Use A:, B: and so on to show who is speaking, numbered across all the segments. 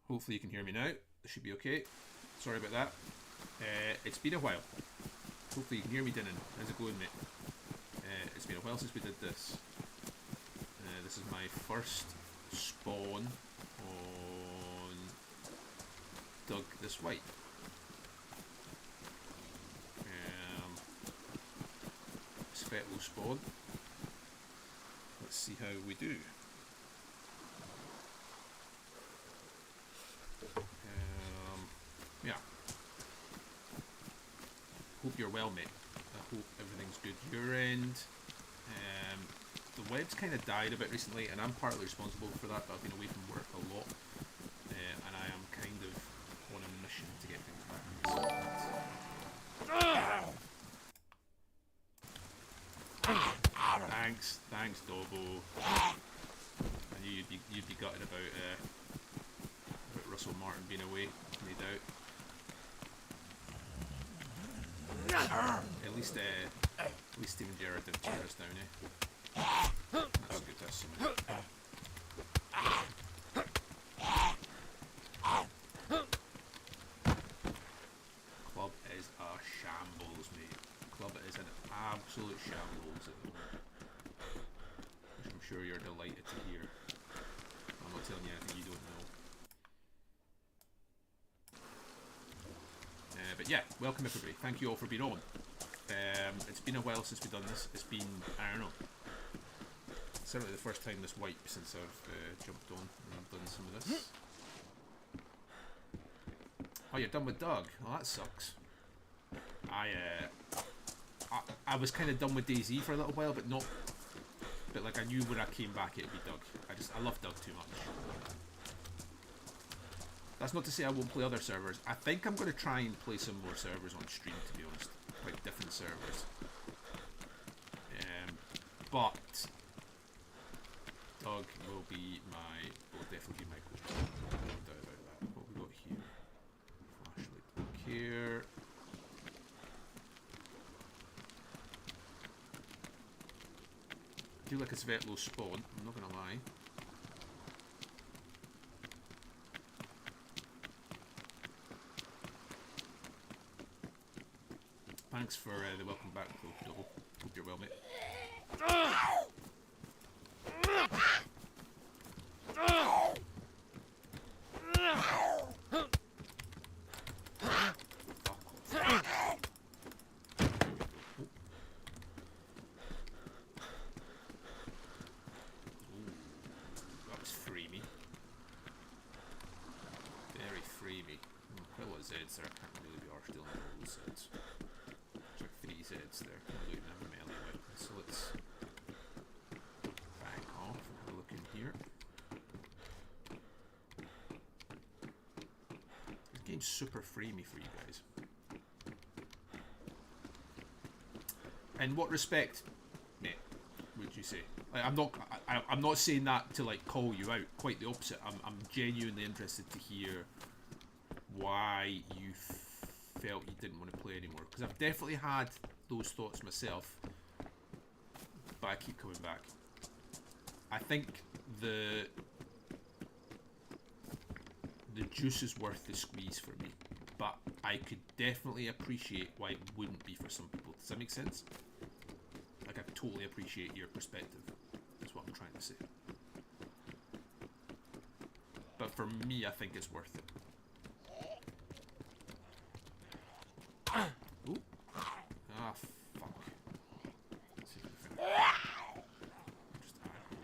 A: Hopefully you can hear me now. This should be okay. Sorry about that. It's been a while. Hopefully you can hear me, Dinnan. How's it going, mate? It's been a while since we did this. This is my first spawn on Doug this White. Svetlo spawn. Let's see how we do. Yeah. Hope you're well, mate. I hope everything's good your end. The web's kind of died a bit recently, and I'm partly responsible for that, but I've been away from work a lot, and I am kind of on a mission to get things back. Thanks, Dobbo. I knew you'd be gutted about Russell Martin being away, no doubt. At least Steven Gerrard didn't tear us down, eh? That's good, that's something. Club is a shambles, mate. Club is an absolute shambles at the moment. Which I'm sure you're delighted to hear. I'm not telling you anything you don't know. But yeah, welcome everybody. Thank you all for being on. It's been a while since we've done this. It's been, I don't know, certainly the first time this wipe since I've jumped on and I've done some of this. Oh, you're done with Doug? Oh, that sucks. I was kind of done with DayZ for a little while, but not. But like I knew when I came back it'd be Doug. I love Doug too much. That's not to say I won't play other servers. I think I'm going to try and play some more servers on stream, to be honest. Like different servers. But Doug will definitely be my coach. No doubt about that. What have we got here? Flashlight look here. I do like a Svetlo spawn, I'm not going to lie. Thanks for the welcome back, though, Double. Hope you're well, mate. That was freemy. Very freemy. Quite a lot of Zeds there. I can't really be arsed dealing with all those Zeds. There's like 3 Zeds there. I don't even have a melee weapon. So let's back off and have a look in here. This game's super freemy for you guys. In what respect, mate, would you say? Like, I'm not saying that to like call you out. Quite the opposite. I'm genuinely interested to hear why you felt you didn't want to play anymore. Because I've definitely had those thoughts myself, but I keep coming back. I think the juice is worth the squeeze for me, but I could definitely appreciate why it wouldn't be for some people. Does that make sense? Like, I totally appreciate your perspective. That's what I'm trying to say. But for me, I think it's worth it. Ooh. Ah, fuck. Let's see if we can just aggro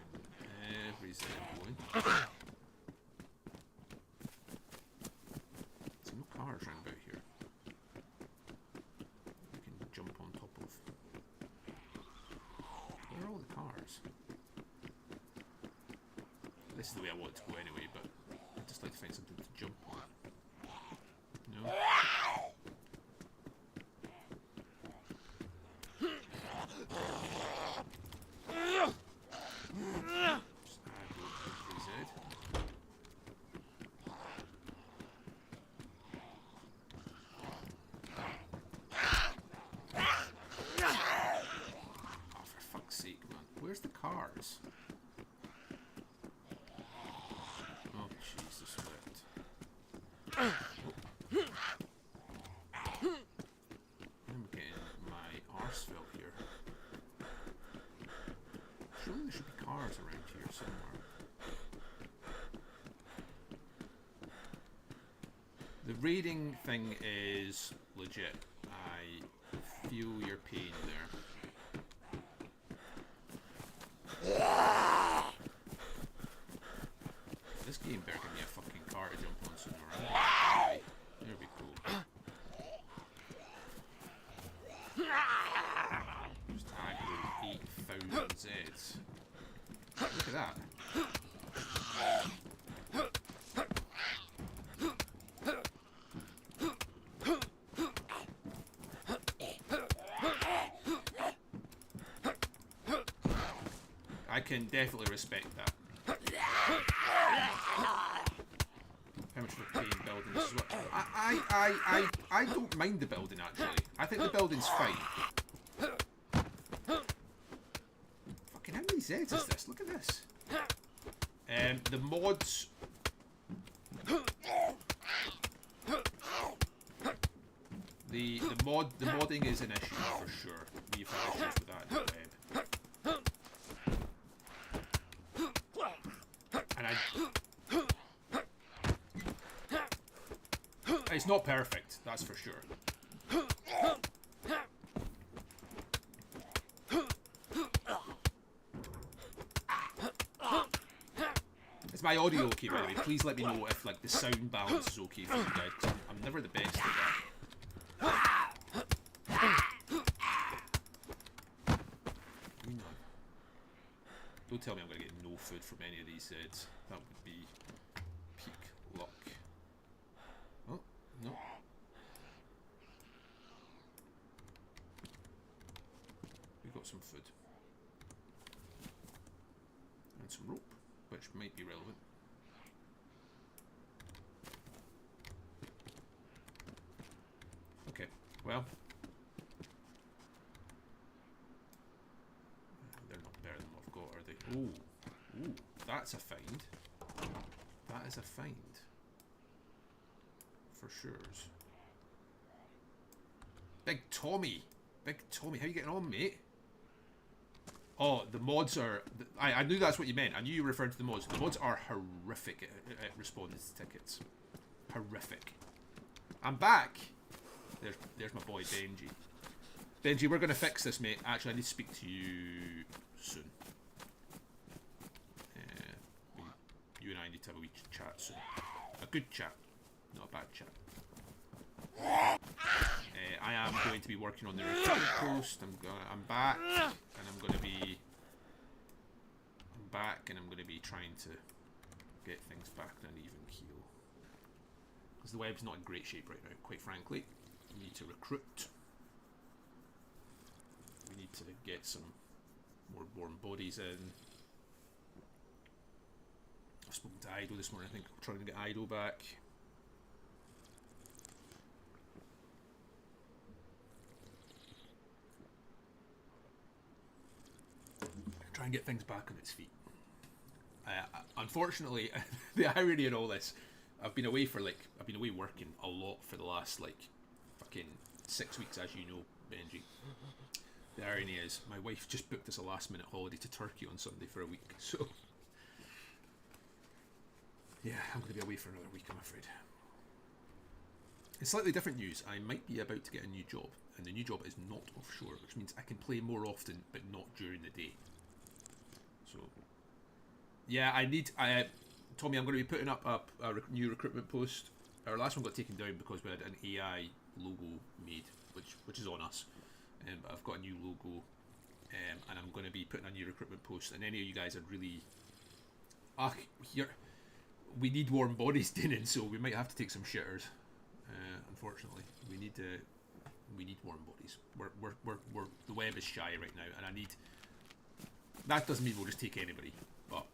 A: every point. There's no cars round about here. We can jump on top of. Where are all the cars? This is the way I want it to go anyway, but I'd just like to find something to jump on. No? Where's the cars? Oh, Jesus, wept. surely there should be cars around here somewhere. The raiding thing is legit. I feel your pain there. This game better give me a fucking car to jump on sooner or later. There we go. Just aggro 8,000 Zs. Look at that. I can definitely respect that. How much of a pain building this is what I don't mind the building actually. I think the building's fine. Fucking how many Zs is this? Look at this. The mods. The modding is an issue for sure. We've had issues with that in the web. And it's not perfect, that's for sure. Is my audio okay, by the way? Please let me know if like the sound balance is okay for you guys. I'm never the best at that. Don't tell me I'm going to get no food from any of these Zeds. That would be peak luck. Oh, no. We got some food. And some rope, which might be relevant. Okay, well. Ooh, ooh, that's a find. That is a find. For sure. Big Tommy. Big Tommy, how you getting on, mate? Oh, the mods are... I knew that's what you meant. I knew you referred to the mods. The mods are horrific at responding to tickets. Horrific. I'm back. There's my boy, Benji. Benji, we're going to fix this, mate. Actually, I need to speak to you soon. You and I need to have a wee chat soon. A good chat, not a bad chat. I am going to be working on the recruitment post. I'm back, and I'm going to be trying to get things back on an even keel. Because the web's not in great shape right now, quite frankly. We need to recruit. We need to get some more warm bodies in. I spoke to Ido this morning. I think I'm trying to get Ido back. Try and get things back on its feet. Unfortunately, the irony in all this, I've been away working a lot for the last fucking 6 weeks, as you know, Benji. The irony is, my wife just booked us a last minute holiday to Turkey on Sunday for a week, so. Yeah, I'm going to be away for another week, I'm afraid. In slightly different news, I might be about to get a new job, and the new job is not offshore, which means I can play more often, but not during the day. So, yeah, Tommy, I'm going to be putting up a new recruitment post. Our last one got taken down because we had an AI logo made, which is on us. But I've got a new logo, and I'm going to be putting a new recruitment post. And any of you guys are really, we need warm bodies dinning, so we might have to take some shitters. Unfortunately, we need warm bodies. We're the web is shy right now, and I need. That doesn't mean we'll just take anybody, but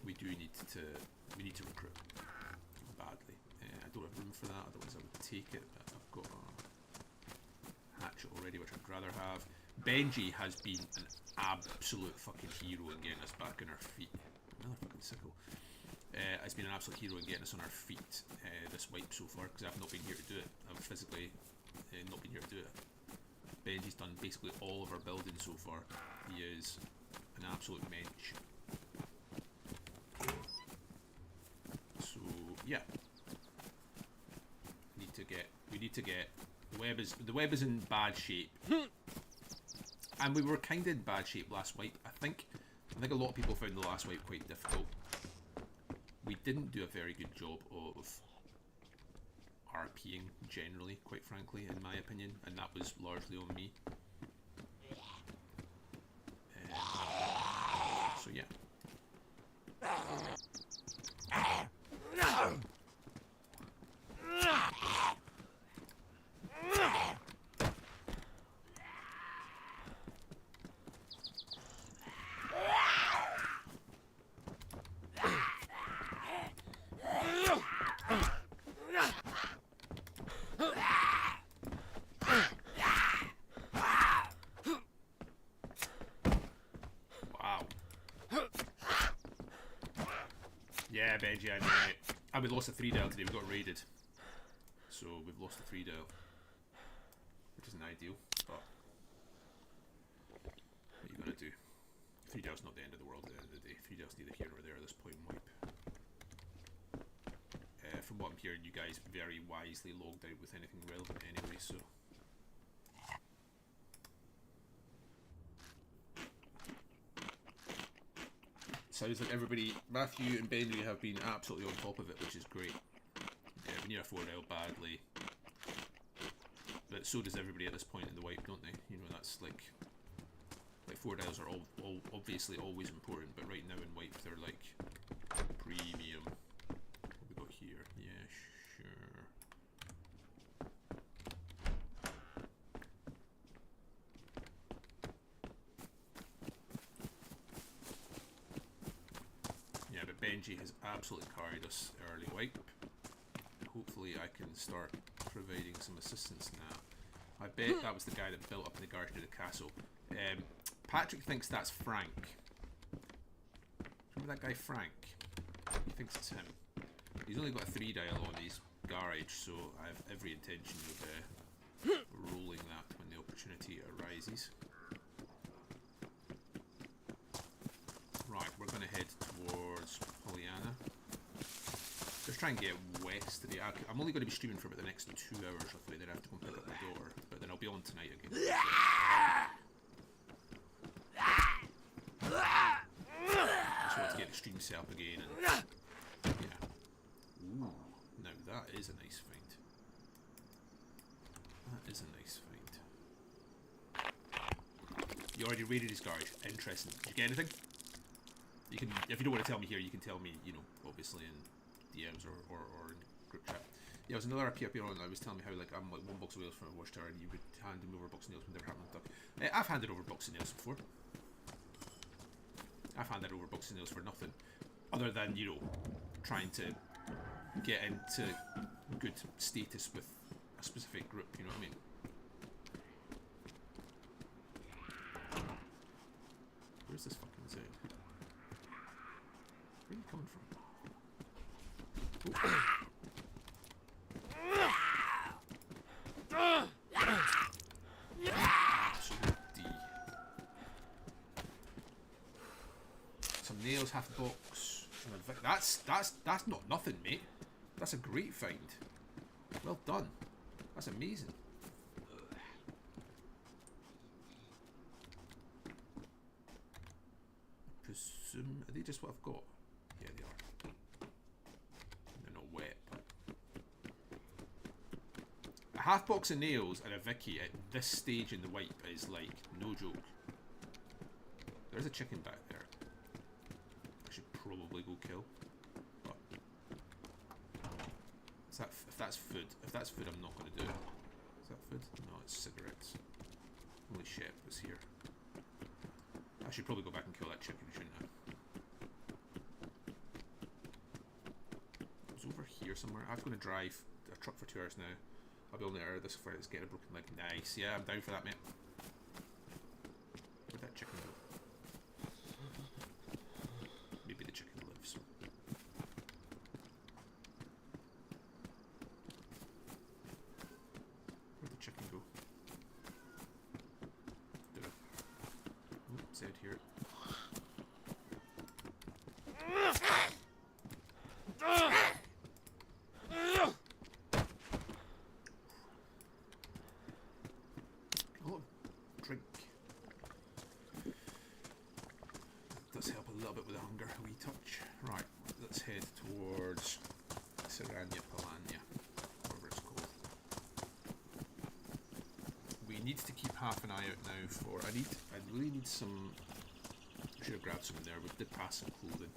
A: we need to recruit badly. I don't have room for that, otherwise I would take it. But I've got a hatchet already, which I'd rather have. Benji has been an absolute fucking hero in getting us back on our feet. Another fucking sickle. Has been an absolute hero in getting us on our feet this wipe so far, because I've not been here to do it. I've physically not been here to do it. Benji's done basically all of our building so far. He is an absolute mensch. So yeah, we need to get the web is in bad shape, and we were kind of in bad shape last wipe. I think a lot of people found the last wipe quite difficult. We didn't do a very good job of RPing generally, quite frankly, in my opinion, and that was largely on me. So yeah. Yeah, Benji, I know, mate. And we lost a 3-dial today, we got raided. So we've lost a 3-dial. Which isn't ideal, but what are you gonna do? 3-dial's not the end of the world at the end of the day. 3-dial's neither here nor there at this point in wipe. From what I'm hearing, you guys very wisely logged out with anything relevant anyway, so... Sounds like everybody, Matthew and Benry, have been absolutely on top of it, which is great. Yeah, we need a 4-dial badly. But so does everybody at this point in the wipe, don't they? You know, that's like 4-dials are all obviously always important, but right now in wipe they're like premium. What have we got here? Yeah, sure. Yeah, but Benji has absolutely carried us early wipe. Hopefully I can start providing some assistance now. I bet that was the guy that built up in the garden near the castle. Patrick thinks that's Frank. Remember that guy Frank? He thinks it's him. He's only got a 3-dial on his garage, so I have every intention of rolling that when the opportunity arises. Right, we're going to head towards Pollyanna. Just try and get west today. I'm only going to be streaming for about the next 2 hours roughly, then I have to go and pick up my daughter. But then I'll be on tonight again. Just want to get the stream set up again. And, yeah. Ooh, now that is a nice find. That is a nice find. You already raided his garage. Interesting. Did you get anything? You can, if you don't want to tell me here, you can tell me, you know, obviously in DMs or in group chat. Yeah, there was another RP up here on that was telling me how like I'm like 1 box of nails from a watchtower and you would hand him over a box of nails when they were having a duck. I've handed over a box of nails before. I've handed over a box of nails for nothing. Other than, you know, trying to get into good status with a specific group, you know what I mean? Where's this fucking zone? Where are you coming from? Oh. Absolute D. Some nails, half a box. That's not nothing, mate. That's a great find. Well done. That's amazing. I presume, are they just what I've got? Yeah, they are. They're not wet, but... A half box of nails and a Vicky at this stage in the wipe is like no joke. There's a chicken back there. I should probably go kill. But is that, if that's food, I'm not going to do it. Is that food? No, it's cigarettes. Holy shit, it was here. I should probably go back and kill that chicken, shouldn't I? It was over here somewhere. I'm going to drive a truck for 2 hours now. I'll be able to air this before it's getting a broken leg. Nice, yeah, I'm down for that, mate. Where'd that chicken go? Maybe the chicken lives. Where'd the chicken go? Did it? Oh, it's out here. little bit with the hunger, a wee touch. Right, let's head towards Serania Palania, whatever it's called. We need to keep half an eye out now for. I really need some. I should have grabbed some in there. We did pass some clothing.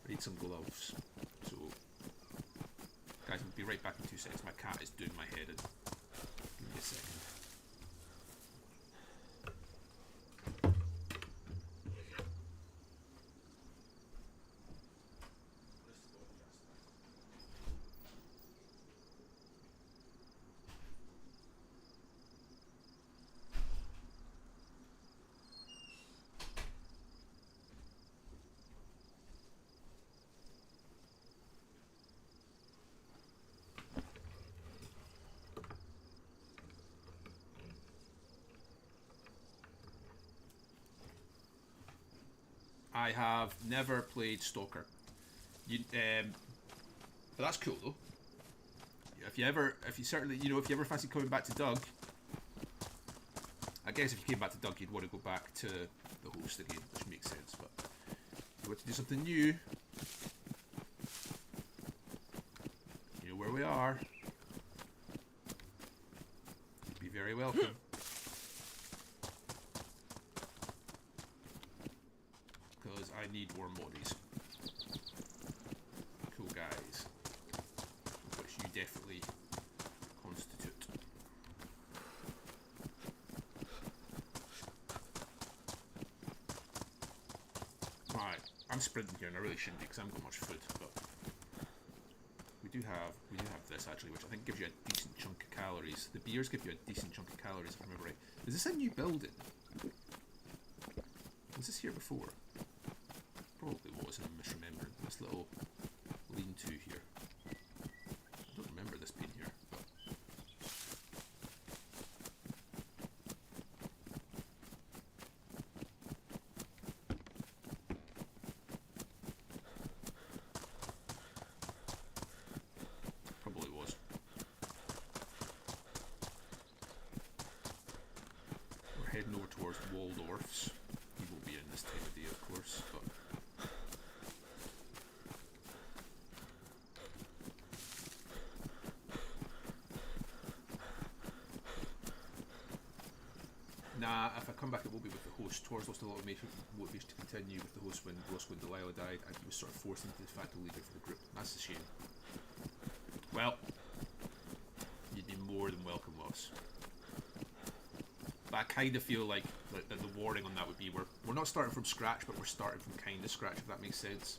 A: I need some gloves. So, guys, I'll be right back in 2 seconds. My cat is doing my head in. Give me a second. I have never played Stalker. But that's cool though. If you ever fancy coming back to Doug, I guess if you came back to Doug, you'd want to go back to the host again, which makes sense. But if you want to do something new, you know where we are. You'd be very welcome. I need warm bodies. Cool guys. Which you definitely constitute. Right, I'm sprinting here and I really shouldn't be because I haven't got much food, but we do have this actually, which I think gives you a decent chunk of calories. The beers give you a decent chunk of calories if I remember right. Is this a new building? Was this here before? Probably was, and I'm misremembering. This little lean-to here. I don't remember this being here, but probably was. We're heading over towards Waldorf's. He won't be in this time of day, of course, but nah, if I come back it will be with the host. Torres lost a lot of motivation to continue with the host when Roscoe and Delilah died, and he was sort of forced into the de facto leader for the group. That's a shame. Well, you'd be more than welcome, Ross. But I kind of feel like the warning on that would be we're not starting from scratch, but we're starting from kind of scratch, if that makes sense.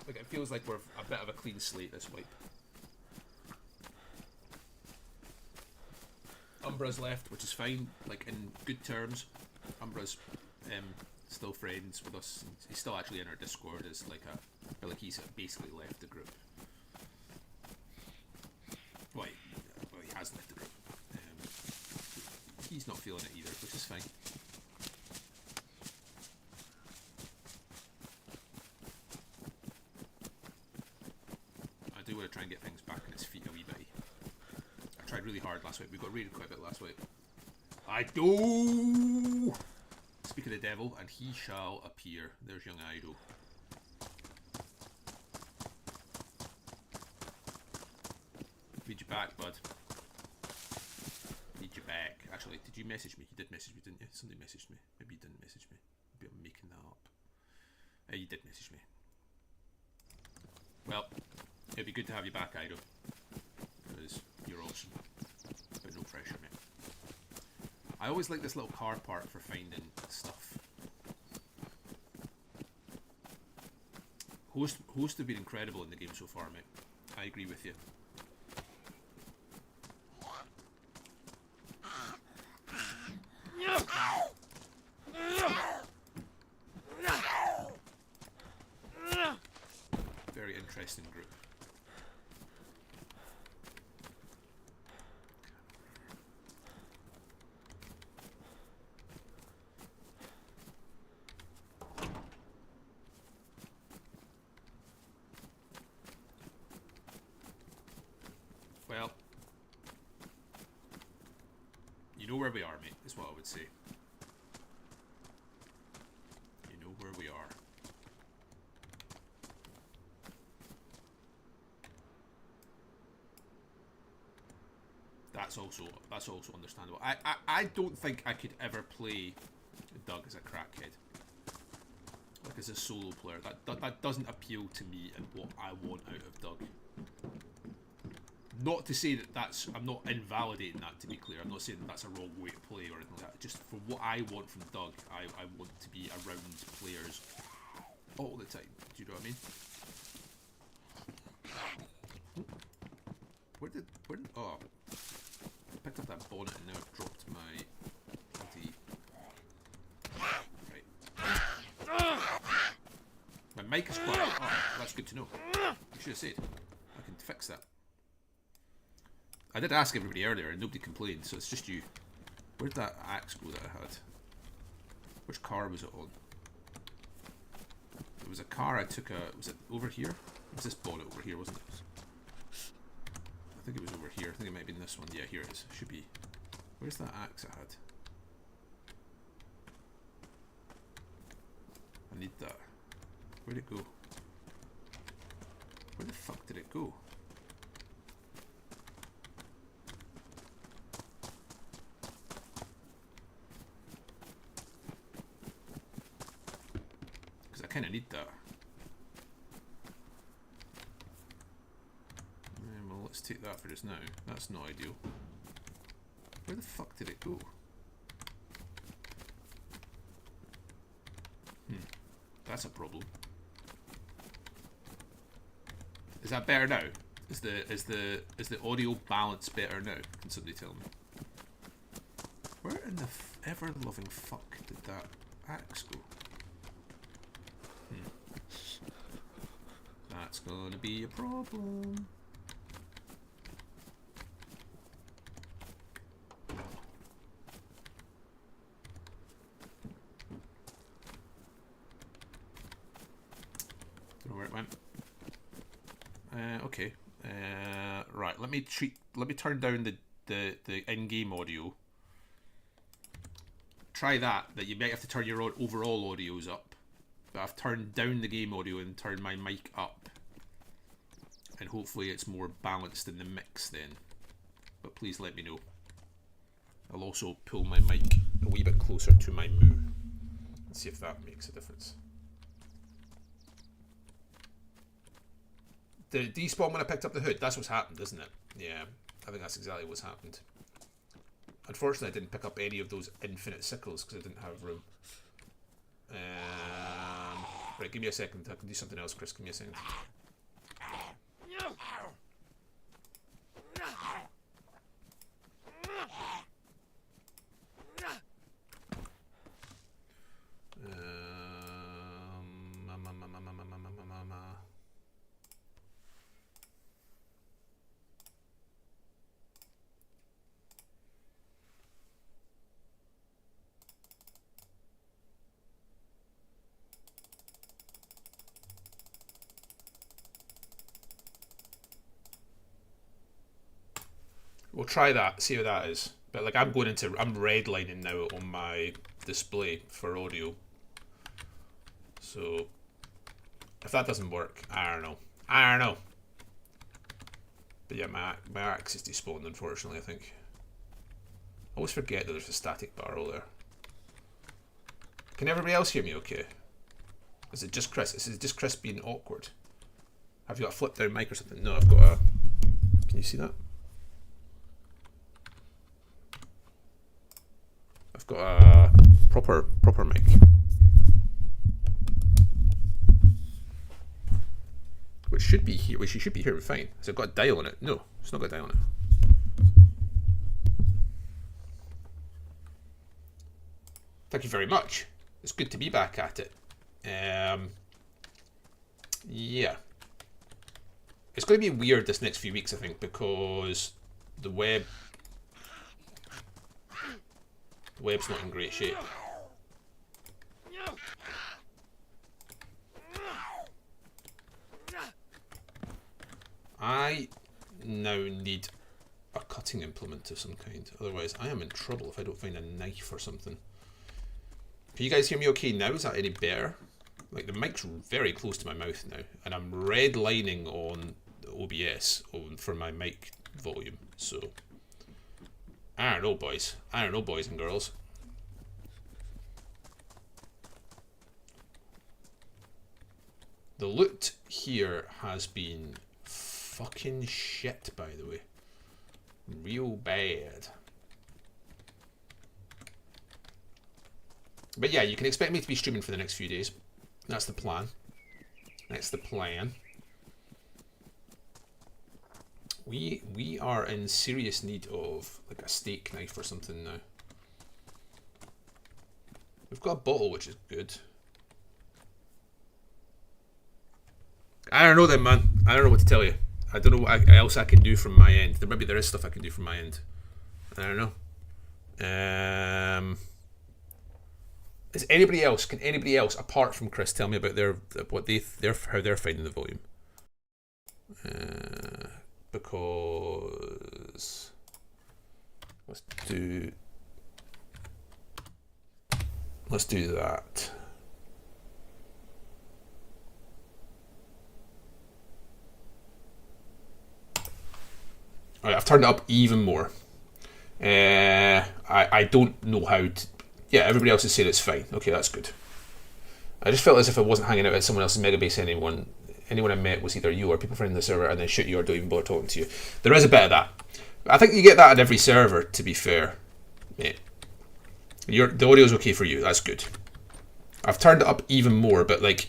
A: Like, it feels like we're a bit of a clean slate this wipe. Umbra's left, which is fine, like in good terms. Umbra's still friends with us. He's still actually in our Discord as like he's basically left the group. Well, he has left the group. He's not feeling it either, which is fine. I do want to try and get things back on its feet a wee bit. I tried really hard last week. We got raided quite a bit last week. I do. Speak of the devil, and he shall appear. There's young Ido. Need you back, bud. Need you back. Actually, did you message me? You did message me, didn't you? Somebody messaged me. Maybe you didn't message me. Maybe I'm making that up. You did message me. Well, it'd be good to have you back, Ido. Because you're awesome. But no pressure, mate. I always like this little car part for finding stuff. Host have been incredible in the game so far, mate. I agree with you. Very interesting group. Well, where we are, mate, is what I would say. You know where we are. That's also understandable. I don't think I could ever play Doug as a crackhead. Like as a solo player. That doesn't appeal to me and what I want out of Doug. Not to say that I'm not invalidating that, to be clear. I'm not saying that that's a wrong way to play or anything like that. Just for what I want from Doug, I want to be around players all the time. Do you know what I mean? Where did oh, I picked up that bonnet and now I've dropped my bloody... Right. My mic is quiet. Oh, that's good to know. You should have said. I can fix that. I did ask everybody earlier and nobody complained, so it's just you. Where'd that axe go that I had? Which car was it on? It was a car I took a... Was it over here? It was this bonnet over here, wasn't it? I think it was over here. I think it might have been this one. Yeah, here it is. Should be. Where's that axe I had? I need that. Where'd it go? Where the fuck did it go? Because I kind of need that. Well, let's take that for just now. That's not ideal. Where the fuck did it go? That's a problem. Is that better now? Is the audio balance better now? Can somebody tell me? Where in the ever-loving fuck did that axe go? That's gonna be a problem. Don't know where it went. Okay. Right. Let me turn down the in-game audio. Try that. You might have to turn your overall audios up. But I've turned down the game audio and turned my mic up. And hopefully it's more balanced in the mix then. But please let me know. I'll also pull my mic a wee bit closer to my moo. And see if that makes a difference. Did it despawn when I picked up the hood? That's what's happened, isn't it? Yeah, I think that's exactly what's happened. Unfortunately, I didn't pick up any of those infinite sickles because I didn't have room. Right, give me a second. I can do something else, Chris. Give me a second. We'll try that, see how that is. But like I'm redlining now on my display for audio. So if that doesn't work, I don't know. But yeah, my axe is despawned, unfortunately, I think. I always forget that there's a static barrel there. Can everybody else hear me okay? Is it just Chris? Is it just Chris being awkward? Have you got a flip down mic or something? No, I've got a... Can you see that? I've got a proper mic. Which should be here. Which you should be hearing fine. Has it got a dial on it? No, it's not got a dial on it. Thank you very much. It's good to be back at it. Yeah. It's going to be weird this next few weeks, I think, because the web's not in great shape. I now need
B: cutting implement of some kind. Otherwise, I am in trouble if I don't find a knife or something. Can you guys hear me okay now? Is that any better? Like, the mic's very close to my mouth now, and I'm redlining on OBS for my mic volume, so... I don't know, boys. I don't know, boys and girls. The loot here has been fucking shit, by the way. Real bad. But yeah, you can expect me to be streaming for the next few days. That's the plan. That's the plan. We are in serious need of like a steak knife or something now. We've got a bottle, which is good. I don't know then, man. I don't know what to tell you. I don't know what else I can do from my end. Maybe there is stuff I can do from my end. I don't know. Is anybody else? Can anybody else apart from Chris tell me about how they're finding the volume? Because let's do that. Alright, I've turned it up even more. I don't know how to... Yeah, everybody else is saying it's fine. Okay, that's good. I just felt as if I wasn't hanging out at someone else's megabase. Anyone I met was either you or people from the server, and then shoot you or don't even bother talking to you. There is a bit of that. I think you get that at every server, to be fair, mate. The audio's okay for you. That's good. I've turned it up even more, but like,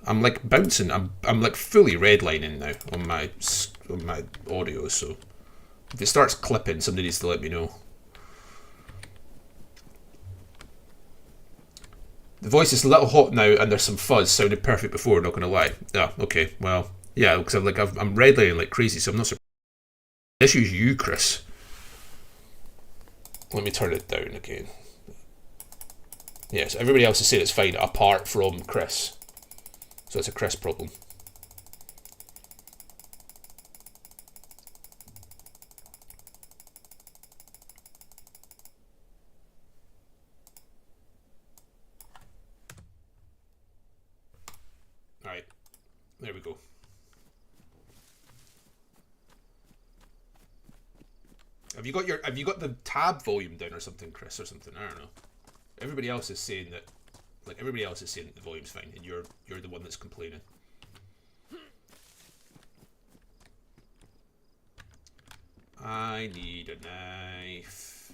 B: I'm like bouncing. I'm like fully redlining now on my audio. So if it starts clipping, somebody needs to let me know. The voice is a little hot now, and there's some fuzz. Sounded perfect before, not gonna lie. Yeah, okay, well, yeah, because I'm redlining like crazy, so I'm not surprised. The issue's you, Chris. Let me turn it down again. Yes, everybody else is saying it's fine, apart from Chris. So it's a Chris problem. Alright, there we go. Have you got the tab volume down or something, Chris, or something? I don't know. Everybody else is saying that, like, everybody else is saying that the volume's fine, and you're the one that's complaining. I need a knife.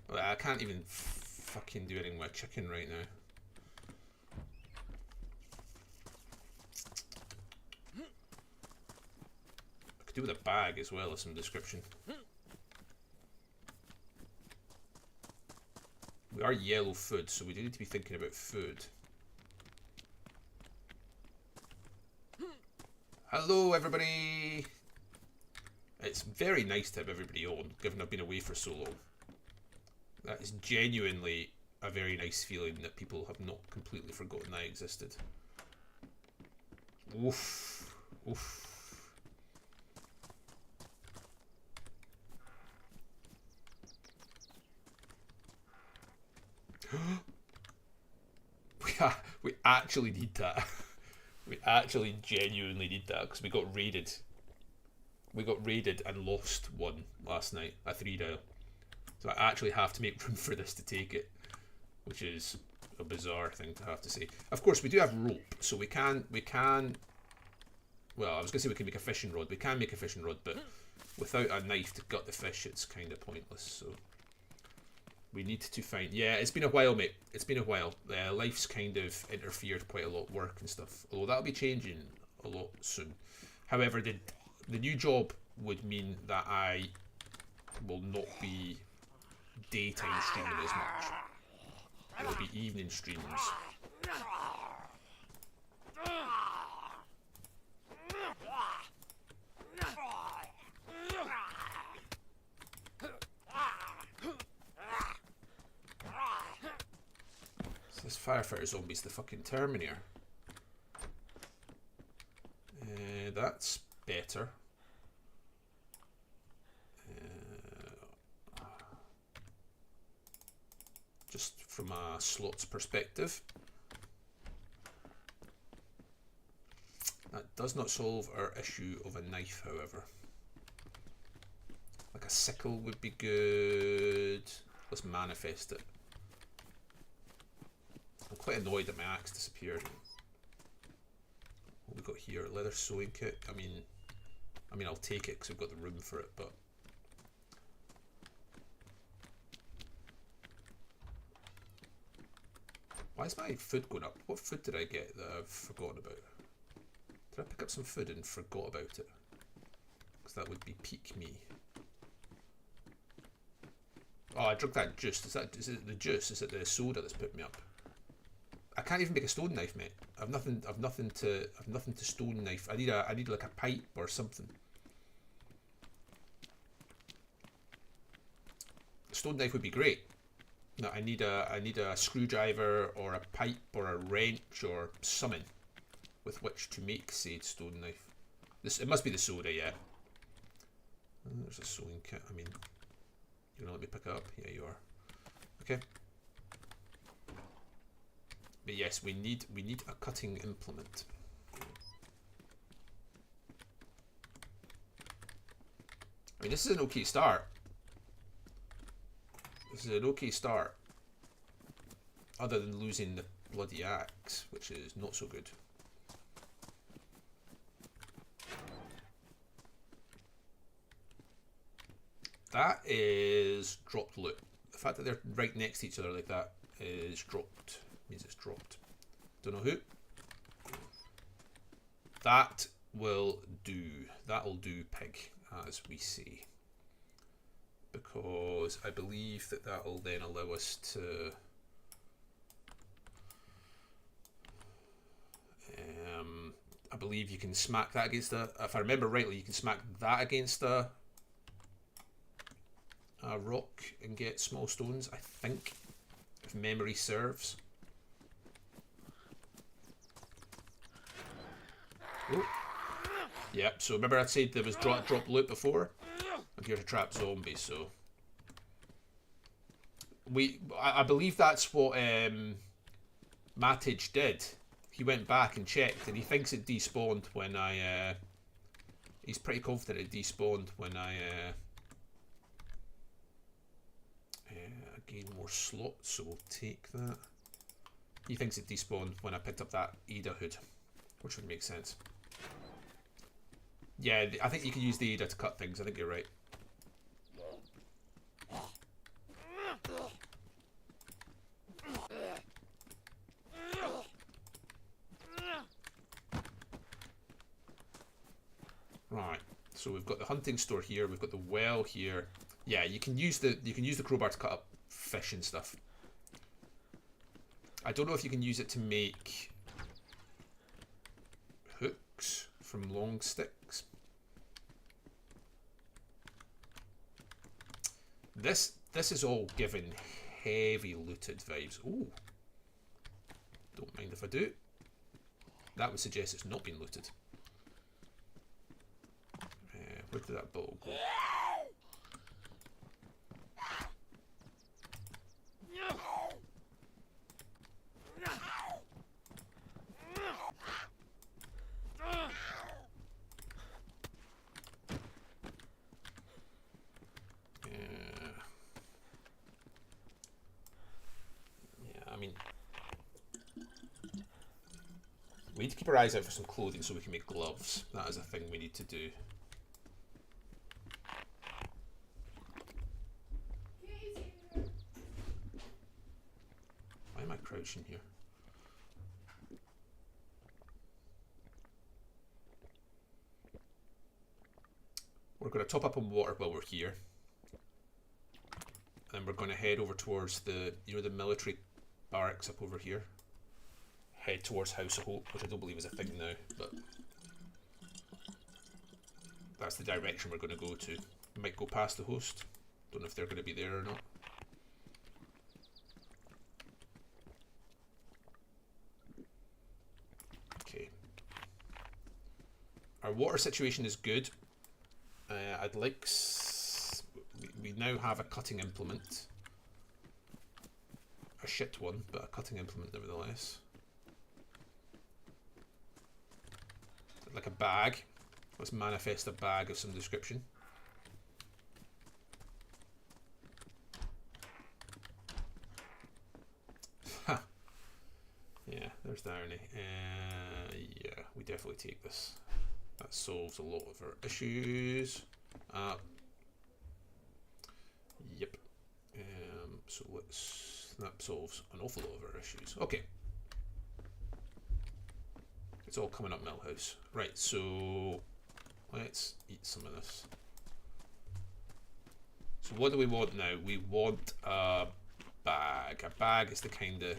B: Well, I can't even fucking do anything with my chicken right now. I could do with a bag as well, of some description. We are yellow food, so we do need to be thinking about food. Hello, everybody! It's very nice to have everybody on, given I've been away for so long. That is genuinely a very nice feeling that people have not completely forgotten I existed. Oof. Oof. We actually need that. We actually genuinely need that because we got raided. We got raided and lost one last night, a 3-dial. So I actually have to make room for this to take it, which is a bizarre thing to have to say. Of course, we do have rope, so we can. Well, I was going to say we can make a fishing rod. We can make a fishing rod, but without a knife to gut the fish, it's kind of pointless. So we need to find... Yeah, it's been a while, mate. It's been a while. Life's kind of interfered quite a lot, work and stuff. Although that'll be changing a lot soon. However, the new job would mean that I will not be daytime streaming as much. It'll be evening streams. This firefighter zombie's the fucking Terminator. That's better. from a slots perspective. That does not solve our issue of a knife, however. Like a sickle would be good. Let's manifest it. I'm quite annoyed that my axe disappeared. What we got here? Leather sewing kit. I mean, I'll take it because we've got the room for it, but why is my food going up? What food did I get that I've forgotten about? Did I pick up some food and forgot about it? Because that would be peak me. Oh, I drank that juice. Is it the juice? Is it the soda that's put me up? I can't even make a stone knife, mate. I've nothing to stone knife. I need like a pipe or something. A stone knife would be great. No, I need a screwdriver or a pipe or a wrench or something with which to make said stone knife. It must be the soda, yeah. There's a sewing kit. I mean, you're gonna let me pick it up? Yeah, you are. Okay. But yes, we need a cutting implement. I mean, this is an okay start. This is an okay start. Other than losing the bloody axe, which is not so good. That is dropped loot. The fact that they're right next to each other like that is dropped. Means it's dropped. Don't know who. That will do. That'll do, pig, as we say. Because I believe that that'll then allow us to I believe you can smack that against if I remember rightly, you can smack that against a rock and get small stones, I think, if memory serves. Oh. Yep, so remember I said there was drop loot before? I'm here to trap zombies, so I believe that's what Matage did. He went back and checked, and he thinks it despawned when I he's pretty confident it despawned when I gain more slots, so we'll take that. He thinks it despawned when I picked up that Ada hood, which would make sense. Yeah, I think you can use the Ada to cut things. I think you're right. Right. So we've got the hunting store here. We've got the well here. Yeah, you can use the crowbar to cut up fish and stuff. I don't know if you can use it to make hooks from long sticks. This is all giving heavy looted vibes. Ooh. Don't mind if I do. That would suggest it's not been looted. Where did that bottle go? I mean, we need to keep our eyes out for some clothing so we can make gloves. That is a thing we need to do. Why am I crouching here? We're going to top up on water while we're here. And we're going to head over towards the military barracks up over here. Head towards House of Hope, which I don't believe is a thing now, but that's the direction we're going to go to. We might go past the host. Don't know if they're going to be there or not. Okay. Our water situation is good. I'd like... we now have a cutting implement. a shit one, but a cutting implement nevertheless. Like a bag. Let's manifest a bag of some description. Ha! Yeah, there's the irony. Yeah, we definitely take this. That solves a lot of our issues. Yep. So that solves an awful lot of our issues. Okay. It's all coming up Millhouse. Right, so let's eat some of this. So what do we want now? We want a bag. A bag is the kind of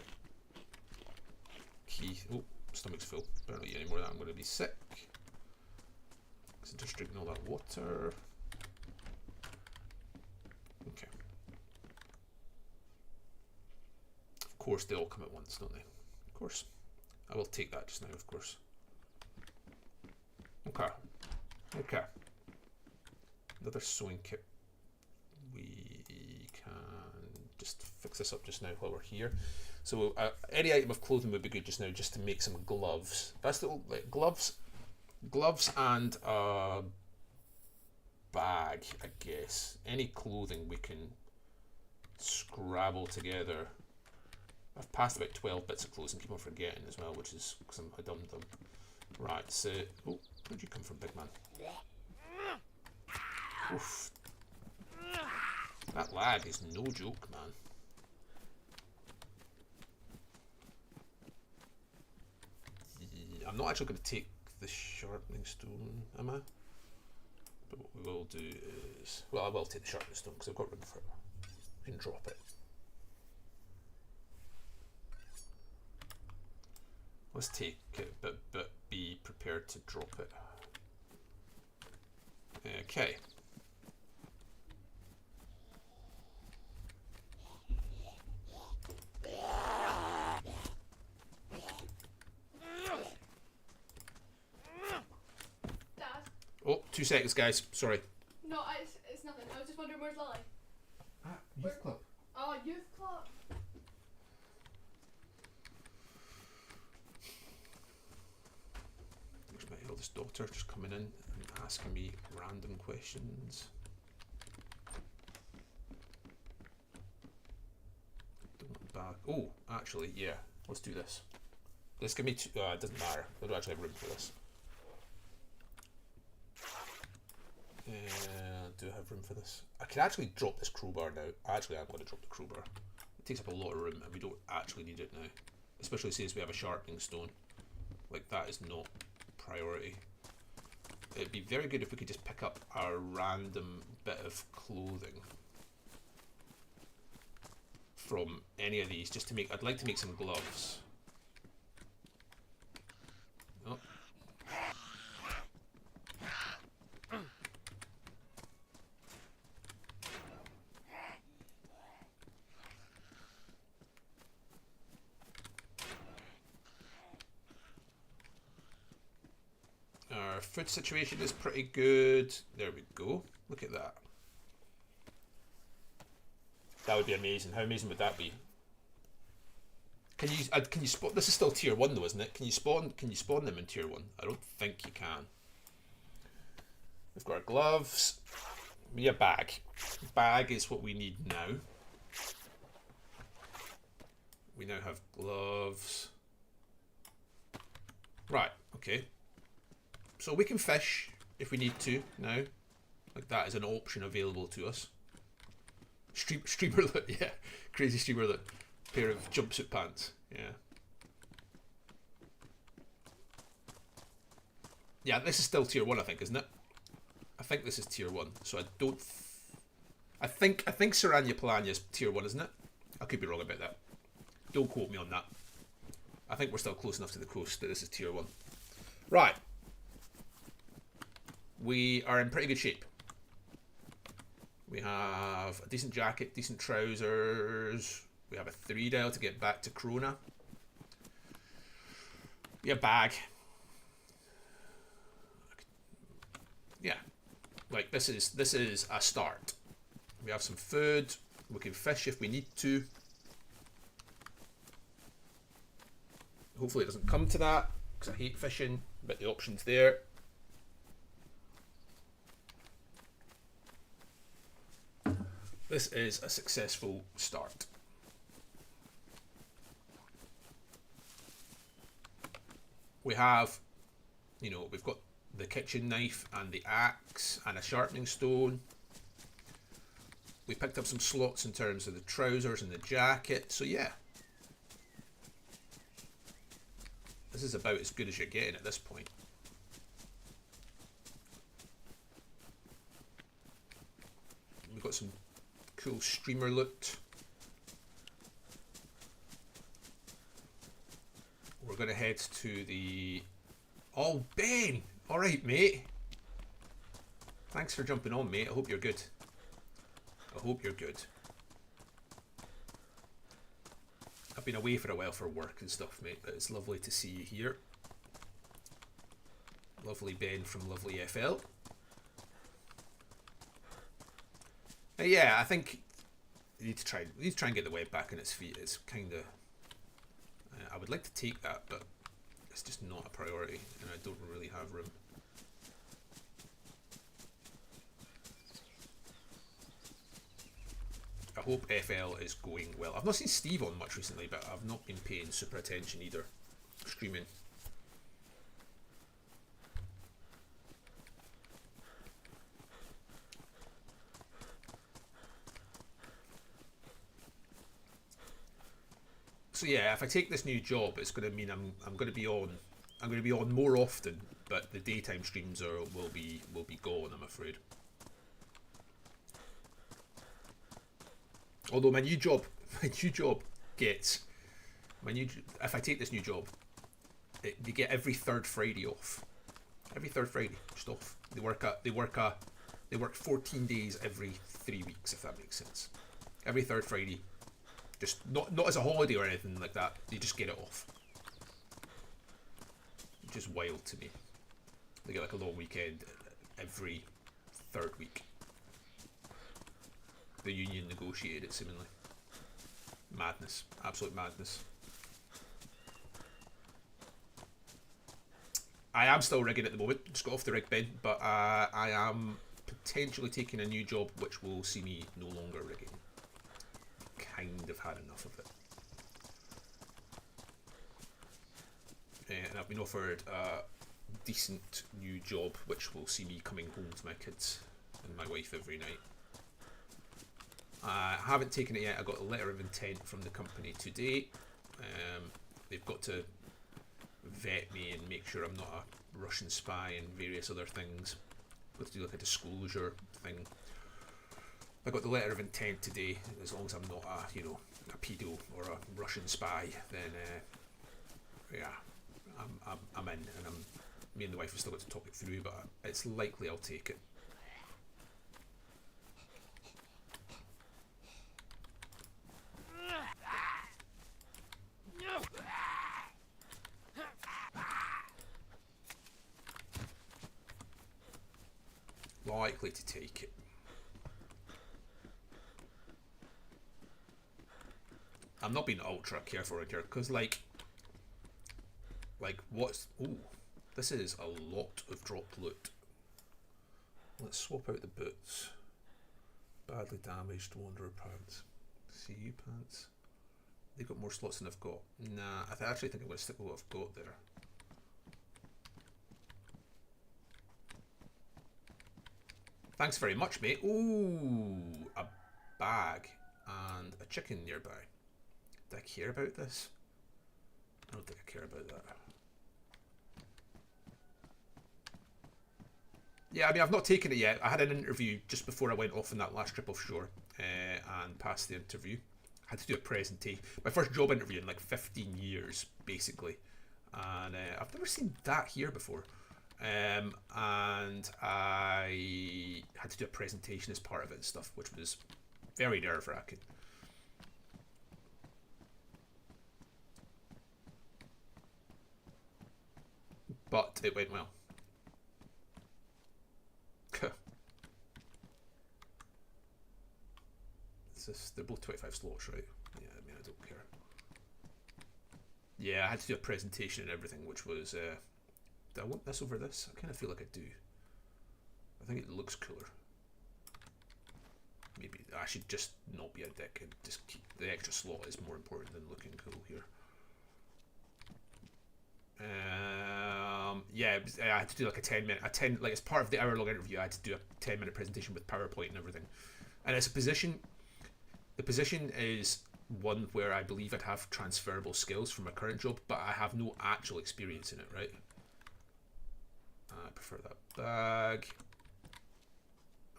B: key. Oh, stomach's full. Better not eat any more of that. I'm going to be sick. So just drinking all that water. Okay. Of course, they all come at once, don't they? Of course. I will take that just now, of course. Okay. Okay. Another sewing kit. We can just fix this up just now while we're here. So any item of clothing would be good just now, just to make some gloves. That's the like, gloves and a bag, I guess. Any clothing we can scrabble together. I've passed about 12 bits of clothes and keep on forgetting as well, which is because I'm a dum-dum. Right, so... Oh, where'd you come from, big man? Oof. That lag is no joke, man. Yeah, I'm not actually going to take the sharpening stone, am I? But what we will do is... Well, I will take the sharpening stone because I've got room for it. I can drop it. Let's take it, but be prepared to drop it. Okay.
C: Dad?
B: Oh, 2 seconds, guys. Sorry.
C: No, it's nothing. I was just wondering where's Lily?
A: Youth club.
C: Oh, youth club.
B: There's my eldest daughter just coming in and asking me random questions. Don't want back. Oh, actually, yeah. Let's do this. This give me two. It doesn't matter. I don't actually have room for this. Do I have room for this? I can actually drop this crowbar now. Actually, I'm going to drop the crowbar. It takes up a lot of room and we don't actually need it now. Especially since we have a sharpening stone. Like, that is not priority. It'd be very good if we could just pick up a random bit of clothing from any of these, just to make... I'd like to make some gloves. Oh. Our food situation is pretty good. There we go. Look at that. That would be amazing. How amazing would that be? Can you spawn? This is still tier 1 though, isn't it? Can you spawn them in tier 1? I don't think you can. We've got our gloves. We need a bag. Bag is what we need now. We now have gloves. Right, okay. So we can fish if we need to now. Like, that is an option available to us. Streamerlet, yeah. Crazy streamerlet. Pair of jumpsuit pants, yeah. Yeah, this is still tier 1, I think, isn't it? I think this is tier 1, so I don't... I think Serania Palania is tier 1, isn't it? I could be wrong about that. Don't quote me on that. I think we're still close enough to the coast that this is tier 1. Right. We are in pretty good shape. We have a decent jacket, decent trousers. We have a 3 dial to get back to Krona. We have a bag. Yeah. Like, this is a start. We have some food. We can fish if we need to. hopefully it doesn't come to that, because I hate fishing, but the option's there. This is a successful start. We have, you know, we've got the kitchen knife and the axe and a sharpening stone. We picked up some slots in terms of the trousers and the jacket, so yeah. This is about as good as you're getting at this point. We've got some cool streamer loot. We're going to head to the... Oh, Ben! Alright, mate. Thanks for jumping on, mate. I hope you're good. I hope you're good. I've been away for a while for work and stuff, mate, but it's lovely to see you here. Lovely Ben from lovely FL. Yeah, I think you need to try and get the web back on its feet. It's kind of... I would like to take that, but it's just not a priority, and I don't really have room. I hope FL is going well. I've not seen Steve on much recently, but I've not been paying super attention either. Streaming. So yeah, if I take this new job, it's going to mean I'm going to be on more often, but the daytime streams will be gone, I'm afraid. Although my new job gets if I take this new job, you get every third Friday off. Every third Friday, just off. They work 14 days every 3 weeks, if that makes sense. Every third Friday. Just not as a holiday or anything like that. They just get it off. Just wild to me. They get like a long weekend every third week. The union negotiated it, seemingly. Madness. Absolute madness. I am still rigging at the moment. Just got off the rig, Ben. But I am potentially taking a new job which will see me no longer rigging. Kind of had enough of it. And I've been offered a decent new job which will see me coming home to my kids and my wife every night. I haven't taken it yet. I got a letter of intent from the company today. They've got to vet me and make sure I'm not a Russian spy and various other things. Got to do like a disclosure thing. I got the letter of intent today. As long as I'm not a pedo or a Russian spy, then yeah, I'm in, and me and the wife have still got to talk it through, but it's likely I'll take it. Likely to take it. I'm not being ultra careful right here, because like what's... Ooh, this is a lot of dropped loot. Let's swap out the boots. Badly damaged Wanderer pants. CU pants. They've got more slots than I've got. Nah, I actually think I'm going to stick with what I've got there. Thanks very much, mate. Ooh, a bag and a chicken nearby. Do I care about this? I don't think I care about that. Yeah, I mean, I've not taken it yet. I had an interview just before I went off on that last trip offshore and passed the interview. I had to do a presentation. My first job interview in like 15 years, basically. And I've never seen that here before. And I had to do a presentation as part of it and stuff, which was very nerve-wracking. But it went well. They're both 25 slots, right? Yeah, I mean, I don't care. Yeah, I had to do a presentation and everything, which was. Do I want this over this? I kind of feel like I do. I think it looks cooler. Maybe I should just not be a dick and just keep the extra slot is more important than looking cool here. Yeah, I had to do like a 10 like as part of the hour-long interview. I had to do a 10-minute presentation with PowerPoint and everything. And it's a position. The position is one where I believe I'd have transferable skills from my current job, but I have no actual experience in it. Right? I prefer that bag.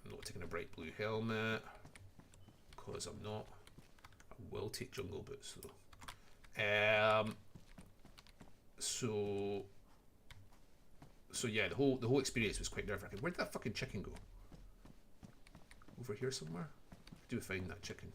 B: I'm not taking a bright blue helmet because I'm not. I will take jungle boots though. So yeah, the whole experience was quite nerve-wracking. Where did that fucking chicken go? Over here somewhere? I do find that chicken.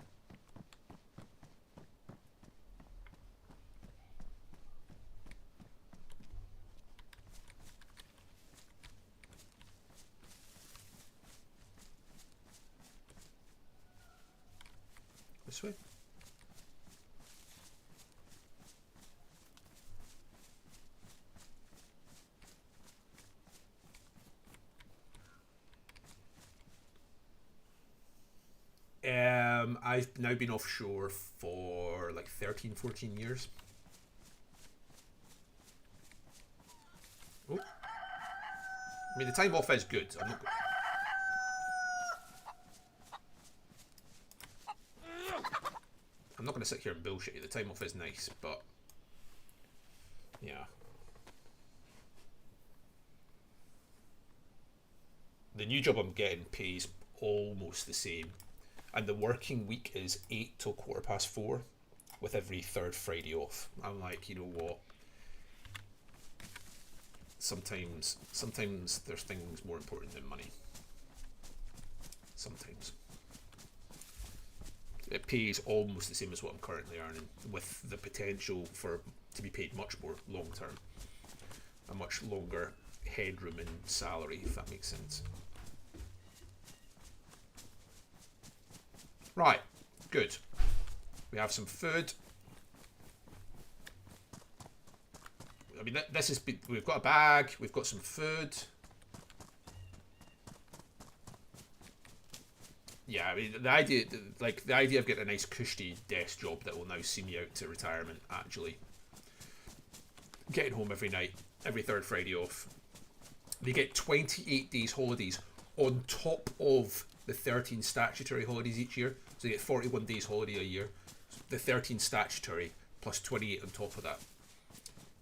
B: This way? I've now been offshore for like 13, 14 years. Oh. I mean, the time off is good. I'm not going to sit here and bullshit you. The time off is nice, but yeah. The new job I'm getting pays almost the same. And the working week is 8 till 4:15 with every third Friday off. I'm like, you know what? Sometimes there's things more important than money. Sometimes. It pays almost the same as what I'm currently earning, with the potential to be paid much more long term. A much longer headroom in salary, if that makes sense. Right, good. We have some food. I mean, this is. We've got a bag. We've got some food. Yeah, I mean, the idea of getting a nice cushy desk job that will now see me out to retirement. Actually, getting home every night, every third Friday off. They get 28 days holidays on top of the 13 statutory holidays each year. So they get 41 days holiday a year. The 13 statutory plus 28 on top of that.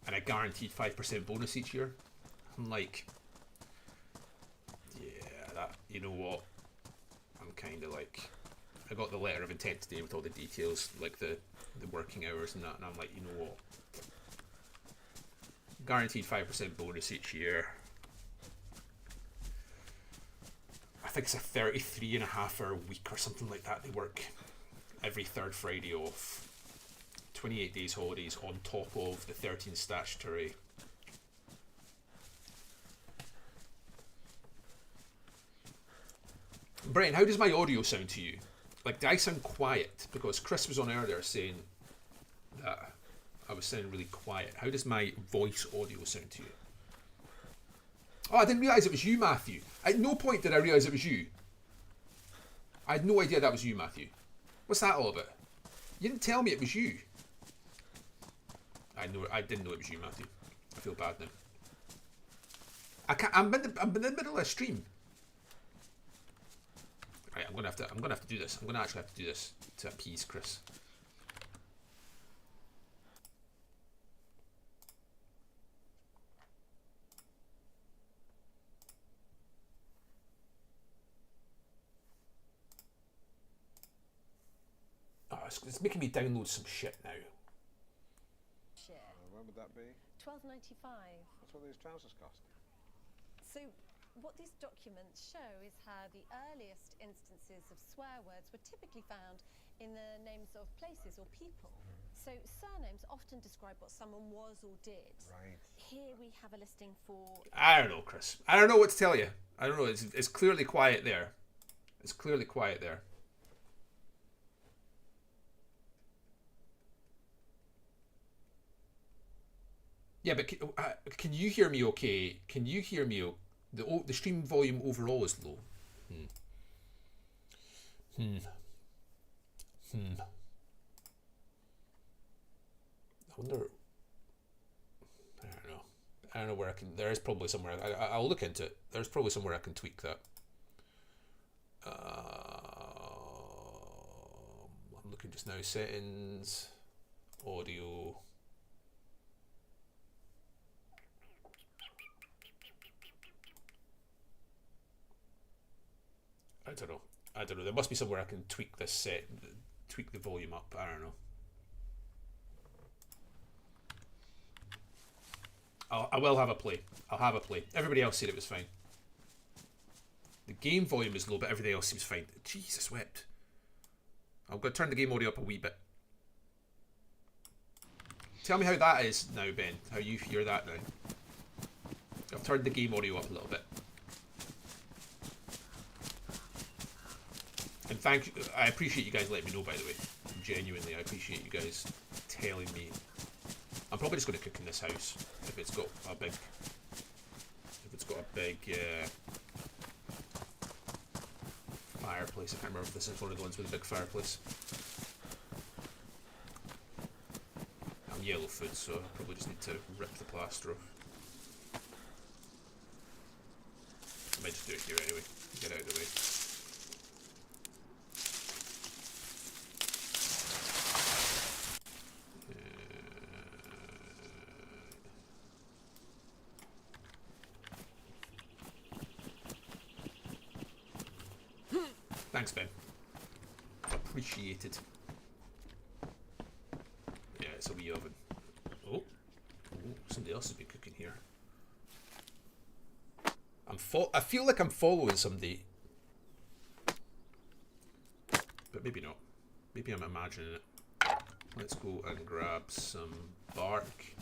B: And a guaranteed 5% bonus each year. I'm like, yeah, that, you know what? I'm kind of like, I got the letter of intent today with all the details, like the working hours and that, and I'm like, you know what? Guaranteed 5% bonus each year. I think it's a 33.5-hour week or something like that. They work every third Friday off. 28 days holidays on top of the 13 statutory. Brent, how does my audio sound to you? Like, do I sound quiet? Because Chris was on earlier saying that I was sounding really quiet. How does my voice audio sound to you? Oh, I didn't realise it was you, Matthew. At no point did I realise it was you. I had no idea that was you, Matthew. What's that all about? You didn't tell me it was you. I didn't know it was you, Matthew. I feel bad now. I'm in the middle of a stream. Right, I'm gonna have to do this. I'm gonna actually have to do this to appease Chris. Oh, it's making me download some shit now.
D: When would that be?
E: £12.95.
D: That's what these trousers cost.
E: So what these documents show is how the earliest instances of swear words were typically found in the names of places or people. So surnames often describe what someone was or did.
D: Right.
E: Here we have a listing for...
B: I don't know, Chris. I don't know what to tell you. I don't know. It's clearly quiet there. It's clearly quiet there. Yeah, but can you hear me okay? Can you hear me? The stream volume overall is low. I wonder. I don't know. I don't know where I can. There is probably somewhere. I'll look into it. There's probably somewhere I can tweak that. I'm looking just now. Settings, audio. I don't know. There must be somewhere I can tweak this tweak the volume up. I don't know. I will have a play. I'll have a play. Everybody else said it was fine. The game volume is low, but everything else seems fine. Jesus wept. I'm going to turn the game audio up a wee bit. Tell me how that is now, Ben. How you hear that now. I've turned the game audio up a little bit. And I appreciate you guys letting me know, by the way. Genuinely, I appreciate you guys telling me. I'm probably just going to cook in this house if it's got a big fireplace. I can't remember if this is one of the ones with a big fireplace. I'm yellow food, so I probably just need to rip the plaster off. I might just do it here anyway. Get out of the way. Thanks, Ben. Appreciated. Yeah, it's a wee oven. Oh, somebody else has been cooking here. I feel like I'm following somebody, but maybe not. Maybe I'm imagining it. Let's go and grab some bark.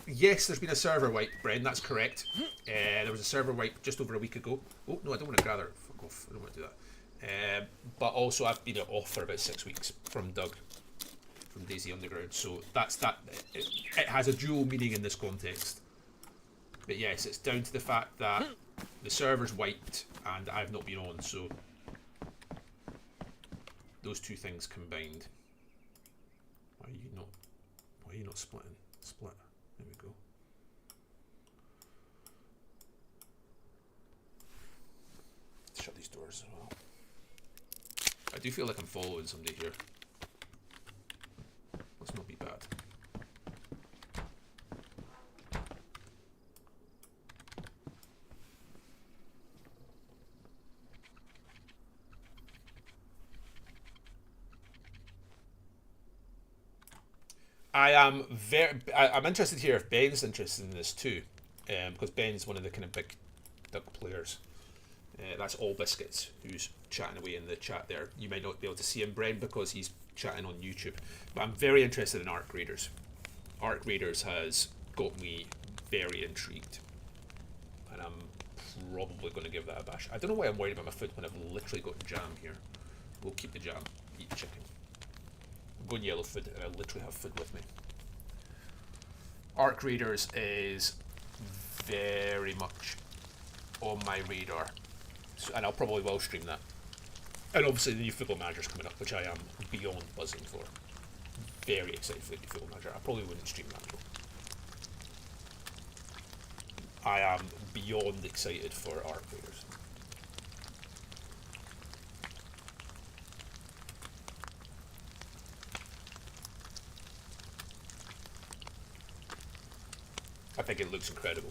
B: Yes, there's been a server wipe, Bren, that's correct. There was a server wipe just over a week ago. Oh, no, I don't want to gather. Fuck off. I don't want to do that. But also, I've been off for about 6 weeks from Doug, from DayZ Underground. So that's that. It has a dual meaning in this context. But yes, it's down to the fact that the server's wiped and I've not been on. So those two things combined. Why are you not splitting? Split. There we go. Shut these doors as well. I do feel like I'm following somebody here. Let's not be bad. I'm interested here if Ben's interested in this too, because Ben's one of the kind of big Doug players. That's All Biscuits who's chatting away in the chat there. You might not be able to see him, Bren, because he's chatting on YouTube. But I'm very interested in Arc Raiders. Arc Raiders has got me very intrigued, and I'm probably going to give that a bash. I don't know why I'm worried about my food when I've literally got jam here. We'll keep the jam. Eat chicken. I'm going yellow food, and I literally have food with me. Arc Raiders is very much on my radar, so, and I'll probably will stream that. And obviously the new Football Manager's coming up, which I am beyond buzzing for. Very excited for the new Football Manager. I probably wouldn't stream that though. I am beyond excited for Arc Raiders. I think it looks incredible,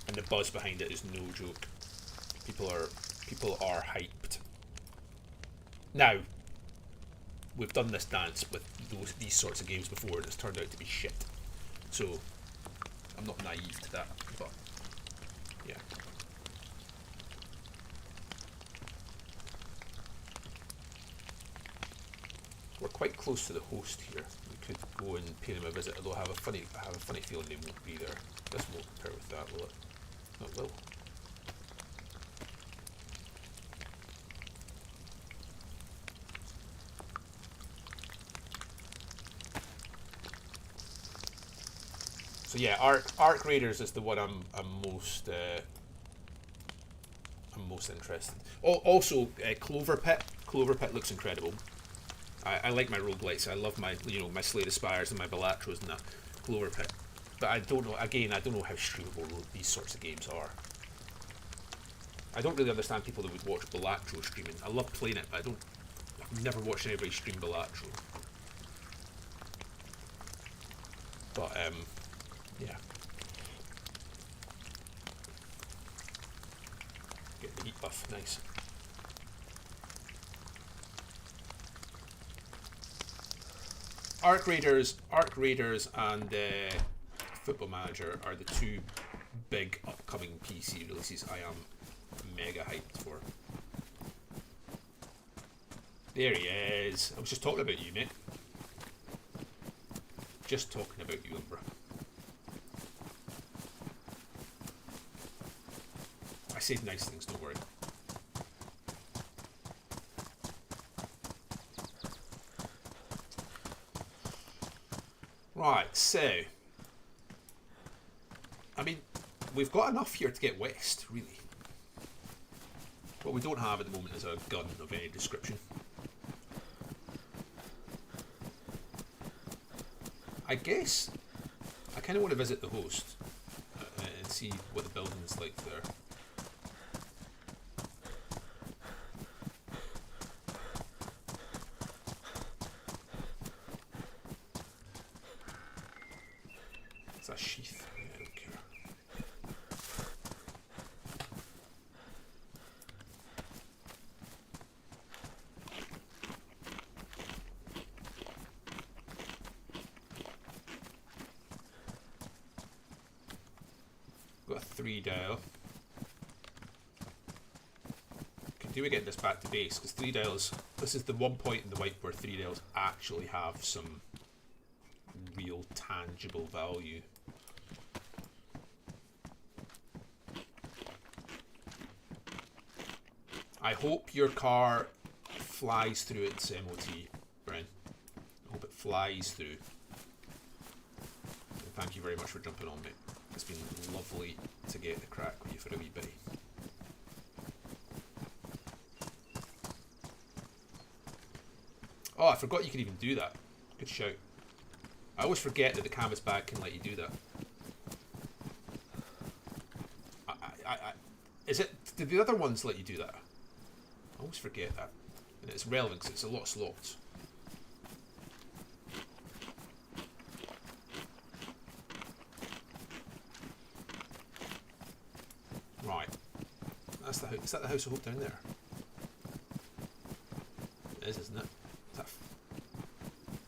B: and the buzz behind it is no joke. People are hyped. Now, we've done this dance with these sorts of games before, and it's turned out to be shit. So, I'm not naive to that, but yeah. We're quite close to the host here. We could go and pay them a visit, although I have a funny feeling they won't be there. This won't compare with that, will it? No, it will. So yeah, Arc Raiders is the one I'm most interested. Also, Clover Pit. Clover Pit looks incredible. I like my roguelites. I love my my Slay the Spires and my Balatros and that Clover Pit. But I don't know. Again, I don't know how streamable these sorts of games are. I don't really understand people that would watch Balatro streaming. I love playing it, but I've never watched anybody stream Balatro. But yeah. Get the heat buff, nice. Arc Raiders, and Football Manager are the two big upcoming PC releases I am mega hyped for. There he is. I was just talking about you, mate. Just talking about you, Umbra. I said nice things, don't worry. Right, so I mean, we've got enough here to get west, really. What we don't have at the moment is a gun of any description. I guess I kind of want to visit the host and see what the building's like there. It's a sheath. I don't care. Got a 3 dial. Do we get this back to base? Because 3 dials, this is the one point in the wipe where 3 dials actually have some real tangible value. I hope your car flies through its MOT, Bren. I hope it flies through. And thank you very much for jumping on, mate. It's been lovely to get the crack with you for a wee bit. Oh, I forgot you could even do that. Good shout. I always forget that the canvas bag can let you do that. Is it? Did the other ones let you do that? I always forget that. And it's relevant because it's a lot of slots. Right. That's the house. Is that the House of Hope down there? It is, isn't it?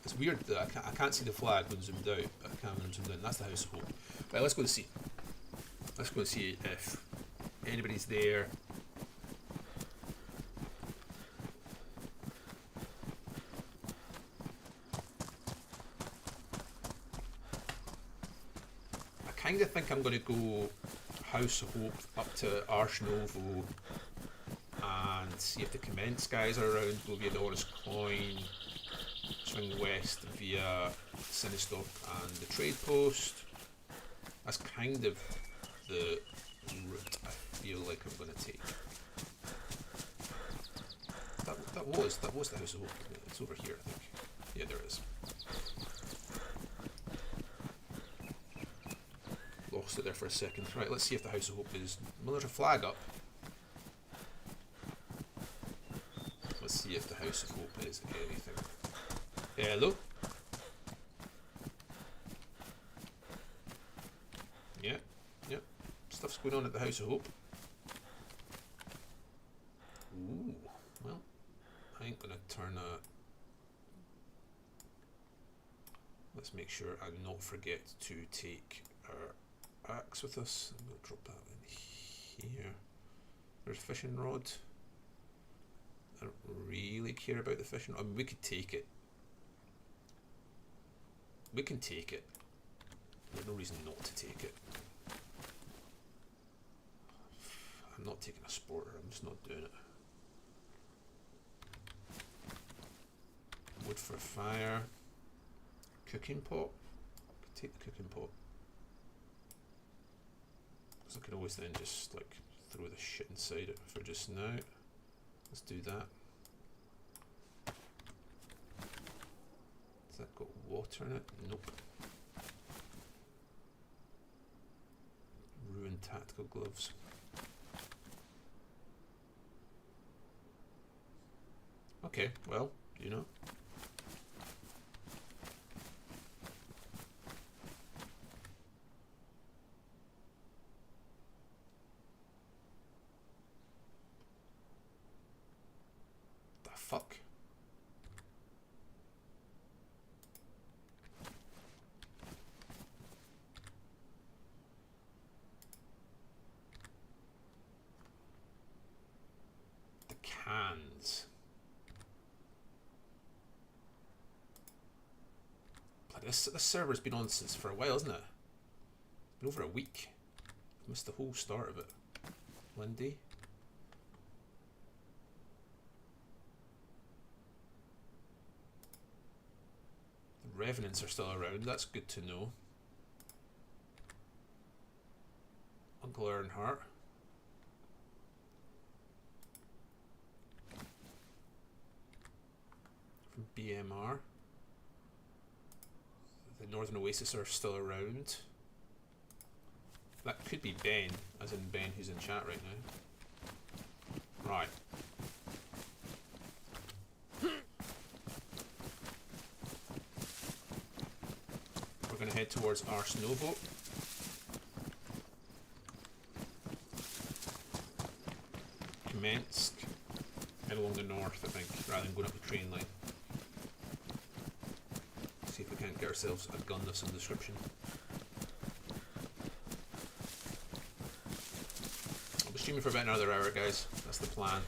B: It's weird that I can't see the flag when zoomed out, but I can when zoomed in. That's the House of Hope. Right, let's go and see. Let's go and see if anybody's there. I kind of think I'm going to go House of Hope up to Arch Novo and see if the Commence guys are around. We'll get the Horus Coin, swing west via Sinistock and the Trade Post. That's kind of the route I feel like I'm going to take. That was the House of Hope. It's over here, I think. Yeah, there it is. Lost it there for a second. Right, let's see if the House of Hope is... Well, there's a flag up. Let's see if the House of Hope is anything. Hello? Yeah, yeah. Stuff's going on at the House of Hope. Ooh, well, I ain't gonna turn a... Let's make sure I not forget to take our axe with us. I'm gonna drop that in here. There's a fishing rod. I don't really care about the fishing rod. I mean, we could take it. We can take it. There's no reason not to take it. I'm not taking a sporter, I'm just not doing it. Wood for fire. Cooking pot. Could take the cooking pot. So I can always then just like throw the shit inside it for just now. Let's do that. Has that got water in it? Nope. Ruined tactical gloves. Okay, well, you know. The fuck? The cans. Bloody, this server's been on since for a while, isn't it? It's been over a week. Missed the whole start of it. Lindy. The Revenants are still around, that's good to know. Uncle Earnhardt. From BMR. The Northern Oasis are still around. That could be Ben, as in Ben who's in chat right now. Right. We're going to head towards our snowboat. Commenced. Head along the north, I think, rather than going up the train line. See if we can't get ourselves a gun of some description. I'll be streaming for about another hour, guys. That's the plan.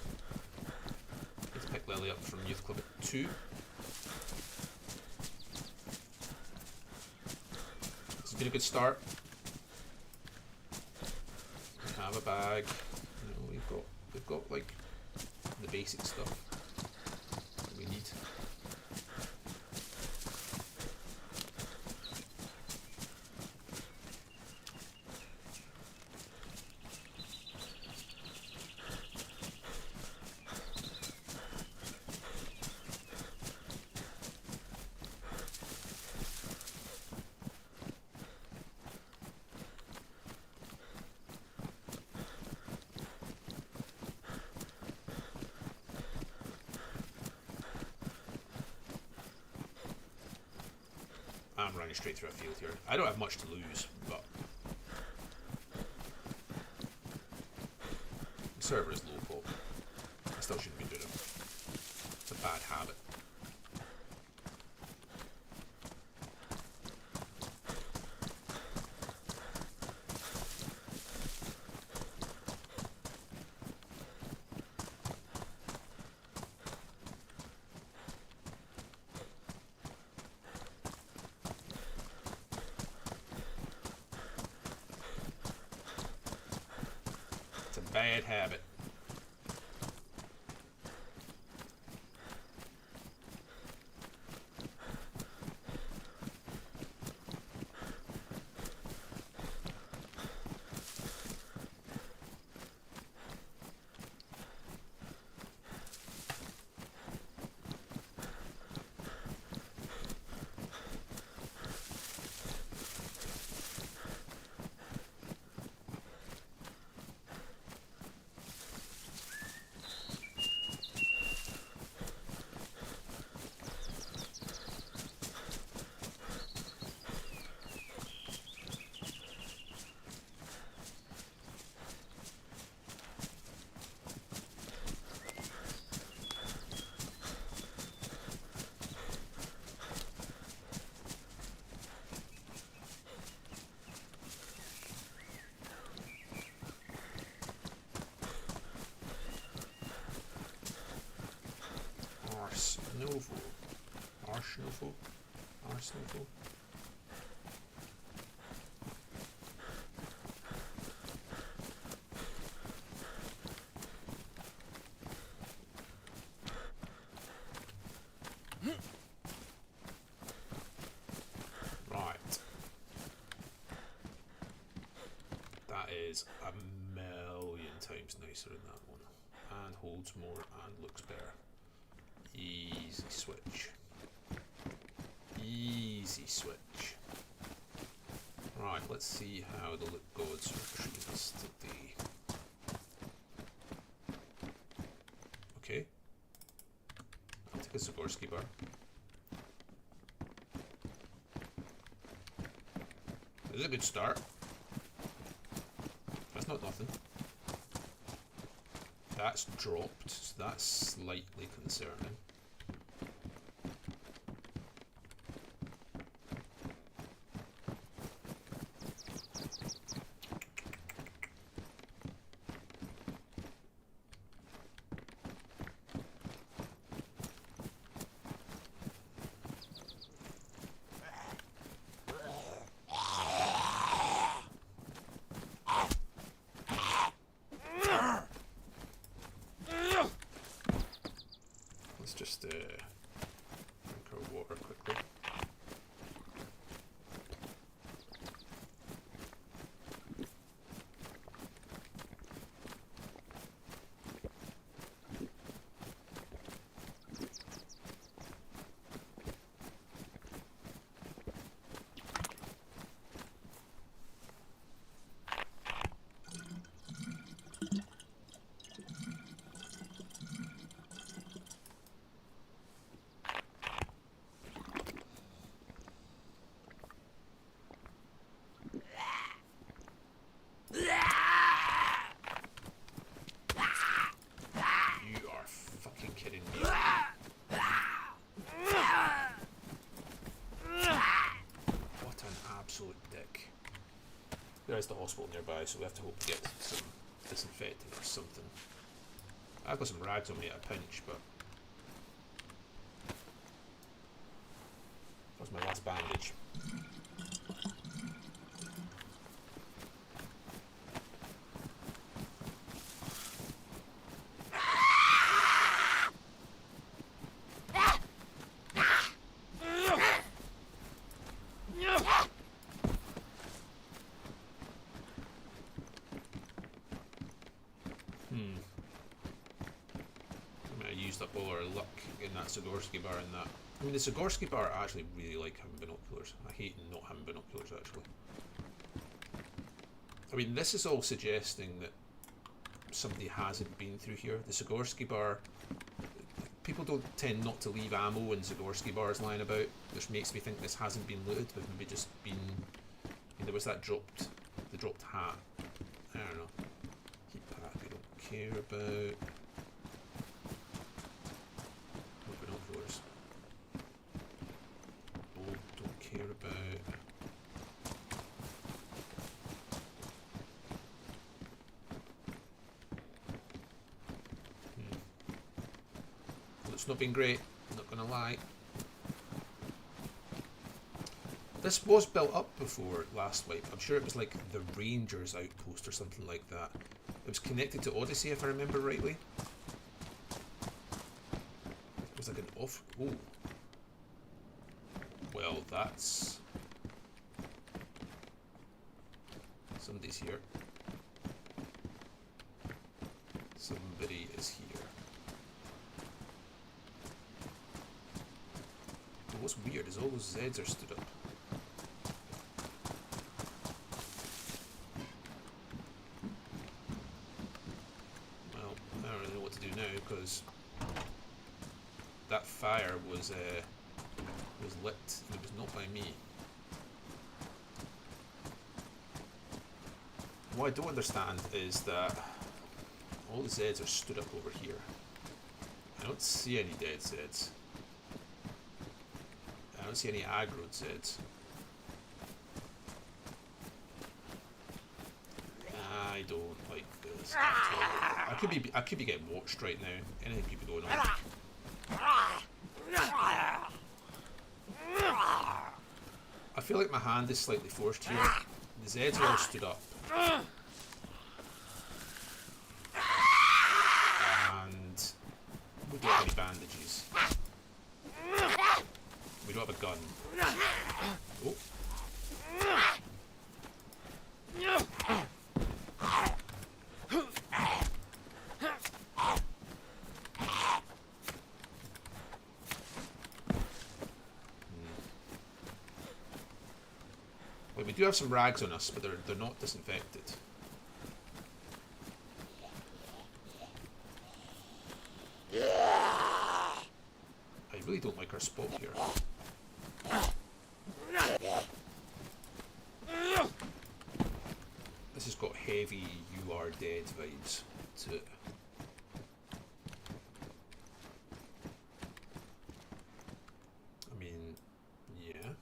B: Need to pick Lily up from Youth Club at 2. It's been a good start. We have a bag. You know, we've got like the basic stuff that we need. I'm running straight through a field here. I don't have much to lose, but the server is low pop. I still shouldn't be doing it. It's a bad habit. Bad habit. Arsenal. Right. That is a million times nicer than that one. And holds more and looks better. Easy switch. Easy switch. Right, let's see how the look gods are treating us today. Okay. I'll take a Zagorski bar. This is a good start. That's not nothing. That's dropped, so that's slightly concerning. Let's just drink our water quickly. You are fucking kidding me. What an absolute dick. There is the hospital nearby, so we have to hope to get some disinfectant or something. I've got some rags on me at a pinch, but that was my last bandage. I mean, I used up all our luck in that Zagorski bar and that. I mean, the Zagorski bar, I actually really like having binoculars. I hate not having binoculars, actually. I mean, this is all suggesting that somebody hasn't been through here. The Zagorski bar, people don't tend not to leave ammo in Zagorski bars lying about, which makes me think this hasn't been looted, but maybe just been... I mean, there was that dropped hat. I don't know. Heat pack, I don't care about. More binoculars. Bolt, don't care about. Well, it's not been great, I'm not gonna lie. This was built up before last wipe. I'm sure it was like the Rangers outpost or something like that. It was connected to Odyssey, if I remember rightly. It was like an off... Oh. Well, that's... Somebody's here. Somebody is here. But what's weird is all those Zeds are stood up. Because that fire was lit and it was not by me. What I don't understand is that all the Zeds are stood up over here. I don't see any dead Zeds. I don't see any aggroed Zeds. I don't like this at all. I could be getting watched right now. Anything could be going on. I feel like my hand is slightly forced here. The Zeds are all stood up. And we don't have any bandages. We don't have a gun. Oh. do have some rags on us, but they're not disinfected. I really don't like our spot here. This has got heavy "you are dead" vibes to it. I mean, yeah.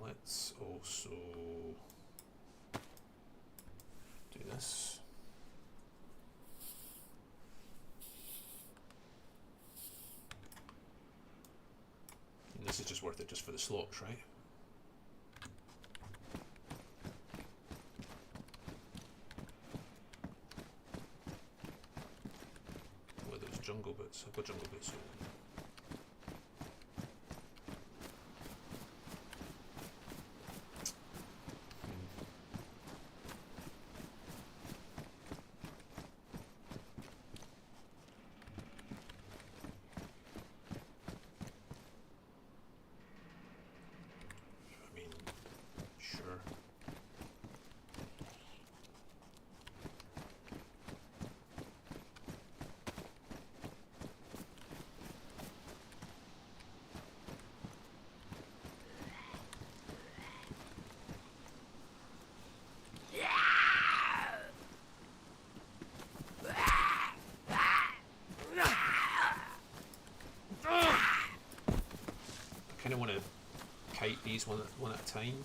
B: Let's also do this. And this is just worth it just for the slots, right? What are those jungle bits? I've got jungle bits. I mean, sure. I kind of want to kite these one at a time.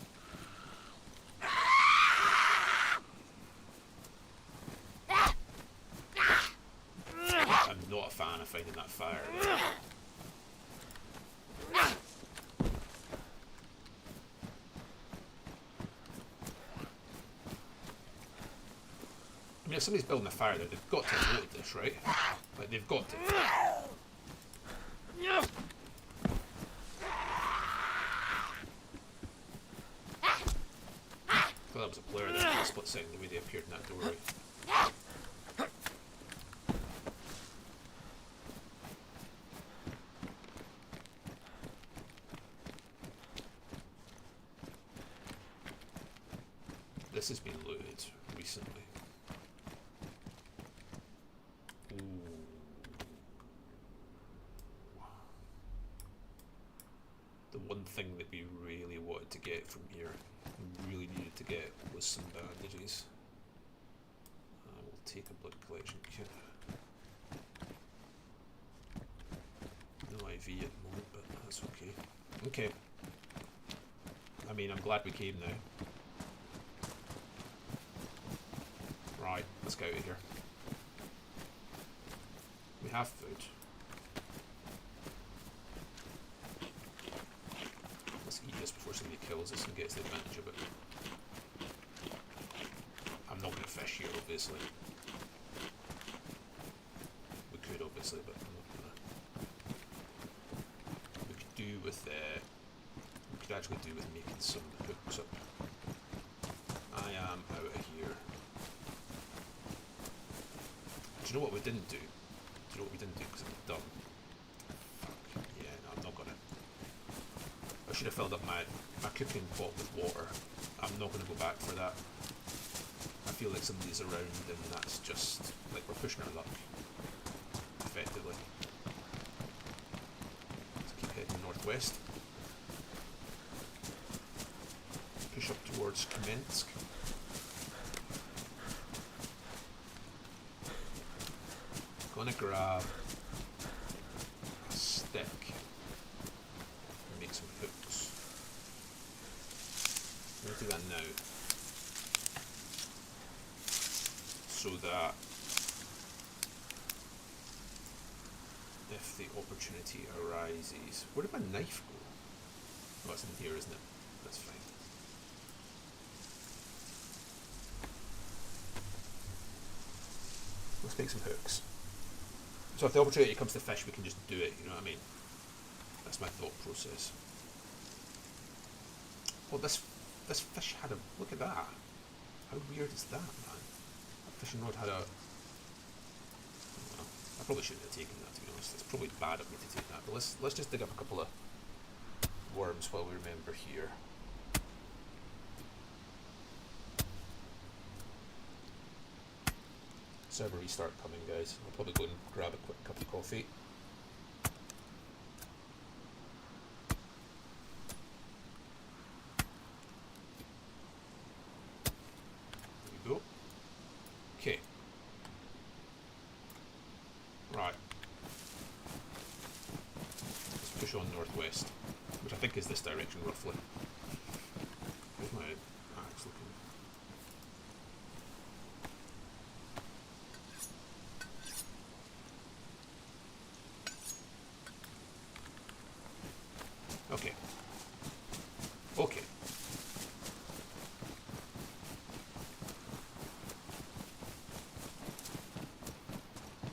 B: I'm not a fan of finding that fire there. I mean, if somebody's building a fire there, they've got to have noted this, right? Like, they've got to. I thought that was a player there for a split second, the way they appeared in that doorway. This has been looted recently. Ooh. The one thing that we really wanted to get from here, really needed to get, was some bandages. I will take a blood collection kit. No IV at the moment, but that's okay. Okay. I mean, I'm glad we came now. Right, let's get out of here. We have food. Let's eat this before somebody kills us and gets the advantage of it. I'm not going to fish here, obviously. We could, obviously, but I'm not going to. We could do with we could actually do with making some hooks up. I am out of here. Do you know what we didn't do? Do you know what we didn't do because I'm dumb? Fuck. Yeah, no, I'm not gonna. I should have filled up my cooking pot with water. I'm not gonna go back for that. I feel like somebody's around and that's just like we're pushing our luck. Effectively. Let's keep heading northwest. Push up towards Kamensk. Gonna grab a stick and make some hooks. I'm gonna do that now, so that if the opportunity arises, where did my knife go? Oh, it's in here, isn't it? That's fine. Let's make some hooks. So if the opportunity comes to fish, we can just do it, you know what I mean? That's my thought process. Oh, this fish had a... Look at that. How weird is that, man? That fishing rod had a... Well, I probably shouldn't have taken that, to be honest. It's probably bad of me to take that. But let's just dig up a couple of worms while we remember here. server restart coming, guys. I'll probably go and grab a quick cup of coffee. There we go. Okay. Right. Let's push on northwest, which I think is this direction roughly. Where's my axe looking? Okay. Okay.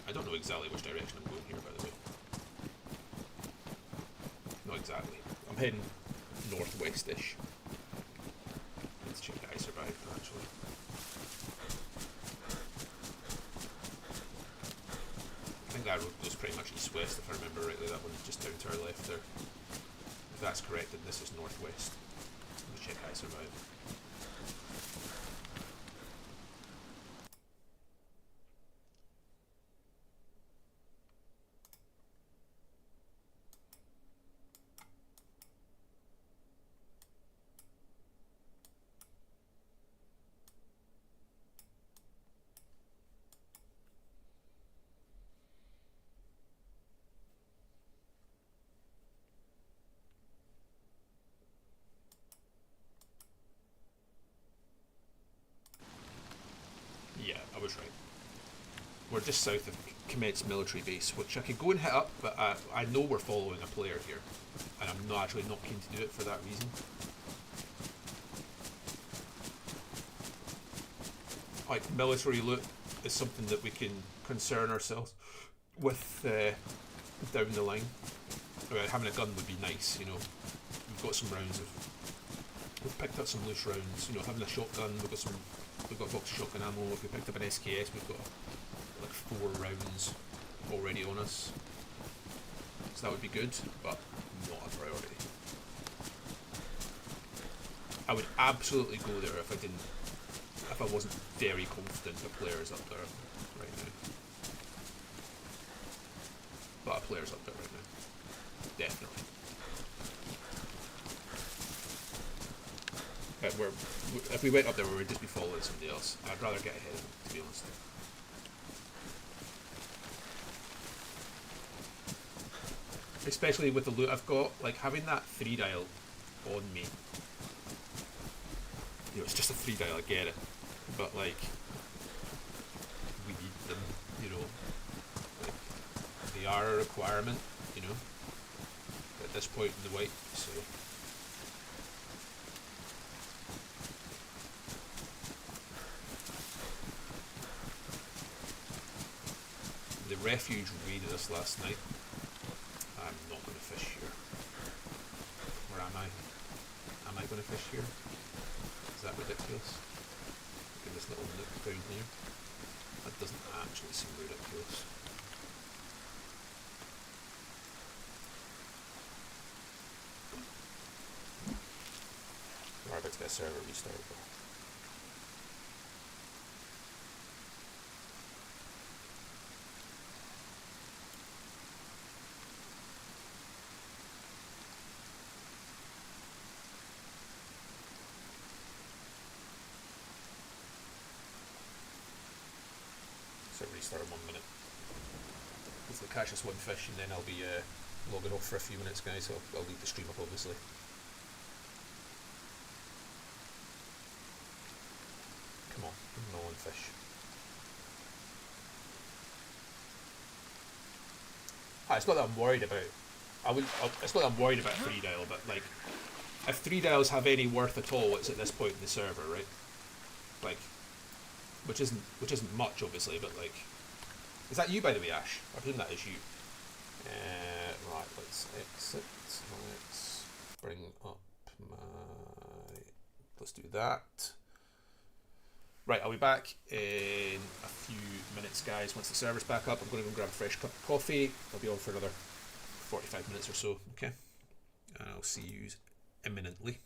B: I don't know exactly which direction I'm going here, by the way. Not exactly. I'm heading northwest-ish. Let's check that I survived, actually. I think that road goes pretty much east-west, if I remember rightly. That one's just down to our left there. If that's correct, then this is northwest. Let's check I survived. Yeah, I was right. We're just south of Kemet's military base, which I could go and hit up, but I know we're following a player here, and I'm not actually not keen to do it for that reason. Like, military loot is something that we can concern ourselves with down the line. Having a gun would be nice, you know. We've got some rounds of... We've picked up some loose rounds, you know, having a shotgun, we've got a box of shotgun ammo. If we picked up an SKS, we've got like 4 rounds already on us. So that would be good, but not a priority. I would absolutely go there if I wasn't very confident the player's up there right now. But a player's up there right now. Definitely. If we went up there, we would just be following somebody else. I'd rather get ahead of them, to be honest. Especially with the loot I've got, like having that 3-dial on me. You know, it's just a 3-dial, I get it. But like, we need them, you know. Like, they are a requirement, you know, at this point in the wipe, so. The refuge raided us last night. I'm not going to fish here. Or am I? Am I going to fish here? Is that ridiculous? Look at this little nook down here. That doesn't actually seem ridiculous. We're about to get a server restart. So restart in 1 minute. Hopefully catch us one fish and then I'll be logging off for a few minutes, guys, so I'll leave the stream up obviously. Come on, give me one fish. It's not that I'm worried about it's not that I'm worried about 3-dial, but like if 3-dials have any worth at all, it's at this point in the server, right? Like, which isn't much, obviously, but like, is that you, by the way, Ash? I presume that is you. Right, let's exit. Let's bring up my. Let's do that. Right, I'll be back in a few minutes, guys. Once the server's back up, I'm going to go grab a fresh cup of coffee. I'll be on for another 45 minutes or so. Okay, and I'll see you imminently.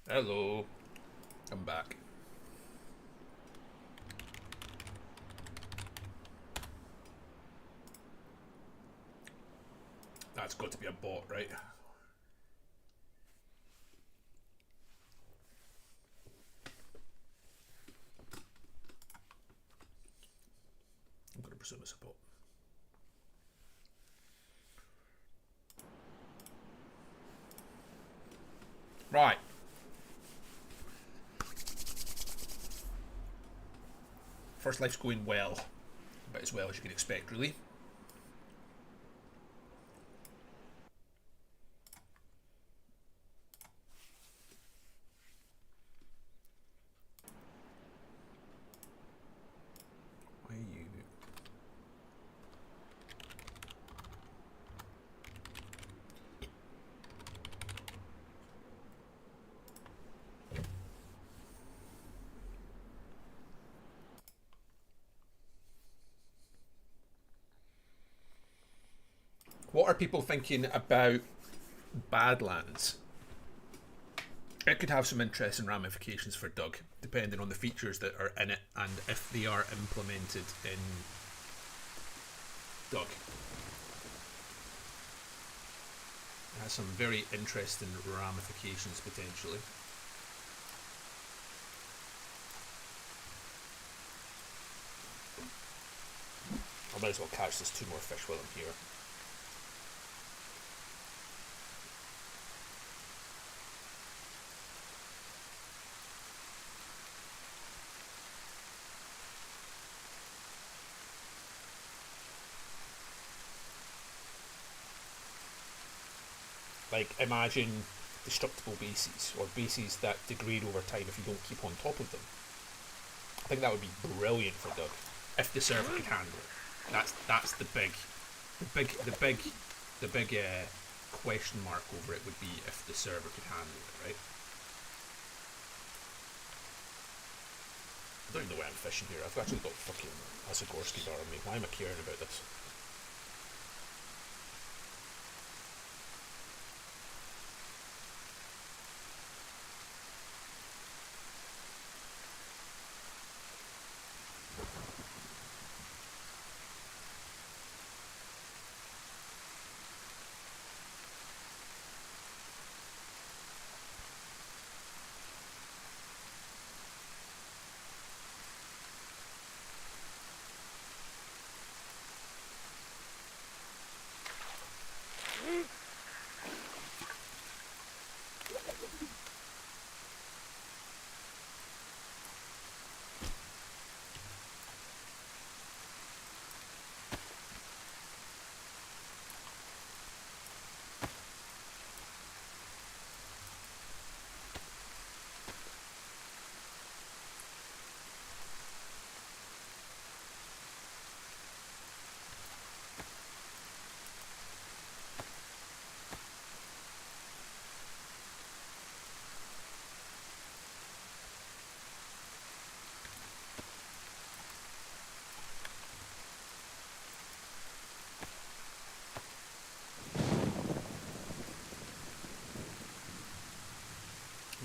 B: Hello. I'm back. That's got to be a bot, right? I'm going to presume it's a bot. Right. First life's going well. About as well as you can expect, really. Why are you... What are people thinking about Badlands? It could have some interesting ramifications for Doug, depending on the features that are in it and if they are implemented in Doug. It has some very interesting ramifications potentially. I might as well catch these 2 more fish while I'm here. Like, imagine destructible bases, or bases that degrade over time if you don't keep on top of them. I think that would be brilliant for Doug, if the server could handle it. That's the big question mark over it would be if the server could handle it, right? I don't even know why I'm fishing here. I've actually got fucking a Zagorski bar on me. Why am I caring about this?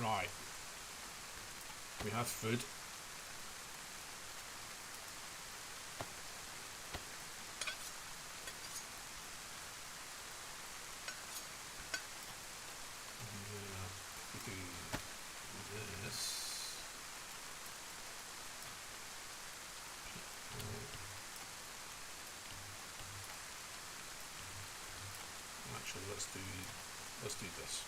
B: Right. We have food. Actually, let's do this.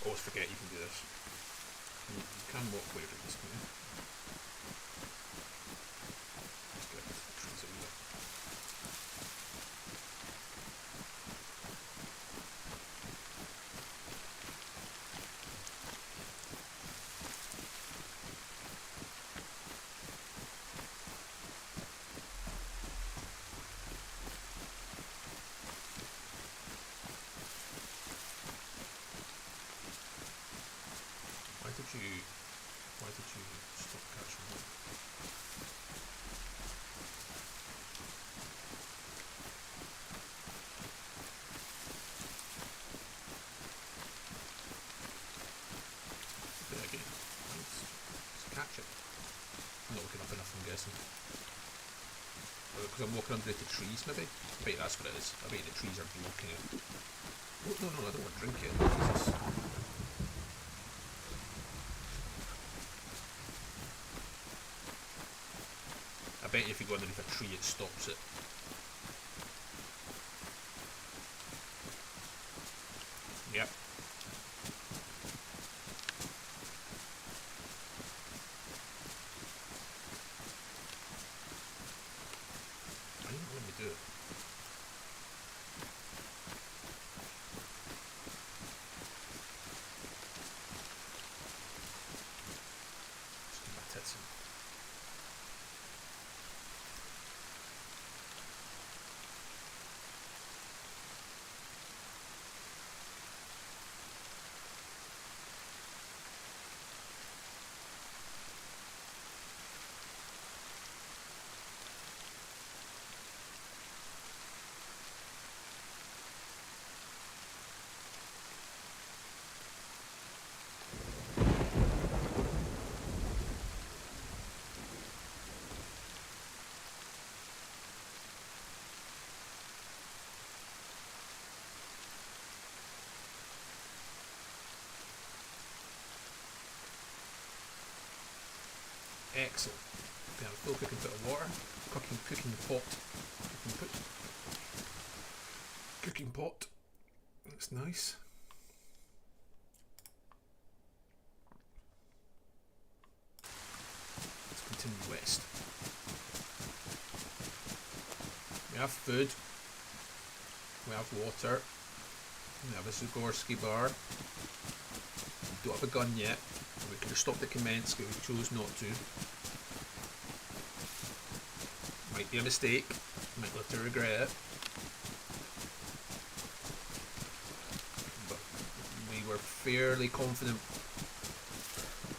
B: Always forget you can do this. You can walk away from this, can you? Let's get the trees a wee bit. not looking up enough, I'm guessing. Because I'm walking under the trees, maybe? I bet that's what it is. I bet the trees are blocking it. Oh, no, I don't want to drink it. Jesus. I bet if you go underneath a tree, it stops it. Yep. I didn't let me do it. Just keep my tits in. Excellent. We have a full cooking pot of water. Cooking pot. Cooking pot. That's nice. Let's continue west. We have food. We have water. We have a Zagorski bar. We don't have a gun yet. We could have stopped at Kamensk, but we chose not to. Might be a mistake. Might live to regret it. But we were fairly confident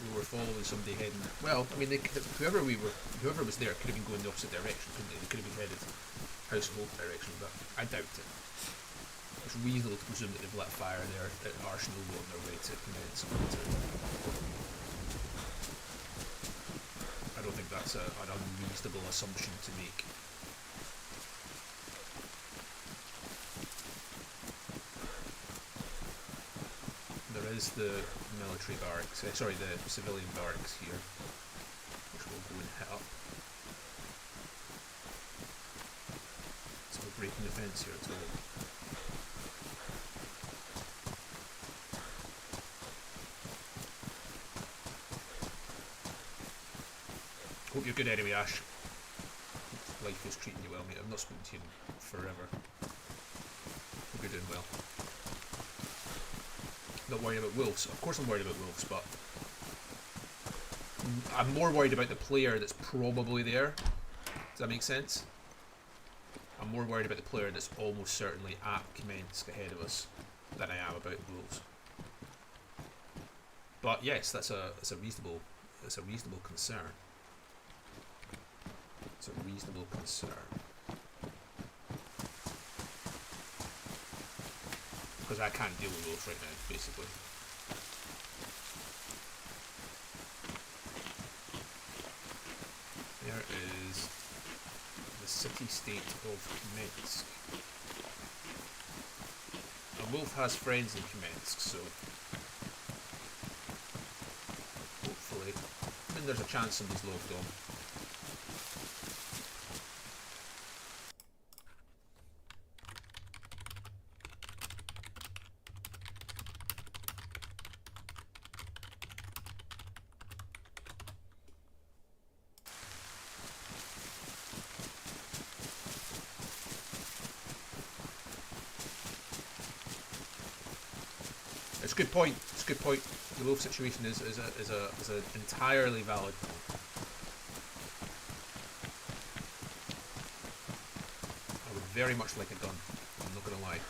B: we were following somebody heading. Well, I mean, whoever was there could have been going the opposite direction, couldn't they? They could have been headed House of Hope direction, but I doubt it. It's reasonable to presume that they've lit fire there at Arsenal on their way to Kamensk. I don't think that's an unreasonable assumption to make. There is the military barracks, sorry, the civilian barracks here, which we'll go and hit up. So we're breaking the fence here at all. Hope you're good anyway, Ash. Life is treating you well, mate. I've not spoken to you in forever. Hope you're doing well. Not worried about wolves. Of course I'm worried about wolves, but I'm more worried about the player that's probably there. Does that make sense? I'm more worried about the player that's almost certainly at Kamensk ahead of us than I am about wolves. But yes, that's a reasonable concern. It's a reasonable concern. Because I can't deal with wolves right now, basically. There is the city-state of Kamensk. A wolf has friends in Kamensk, so hopefully, I mean, there's a chance somebody's logged on. It's a good point. It's a good point. The wolf situation is an entirely valid point. I would very much like a gun. I'm not gonna lie.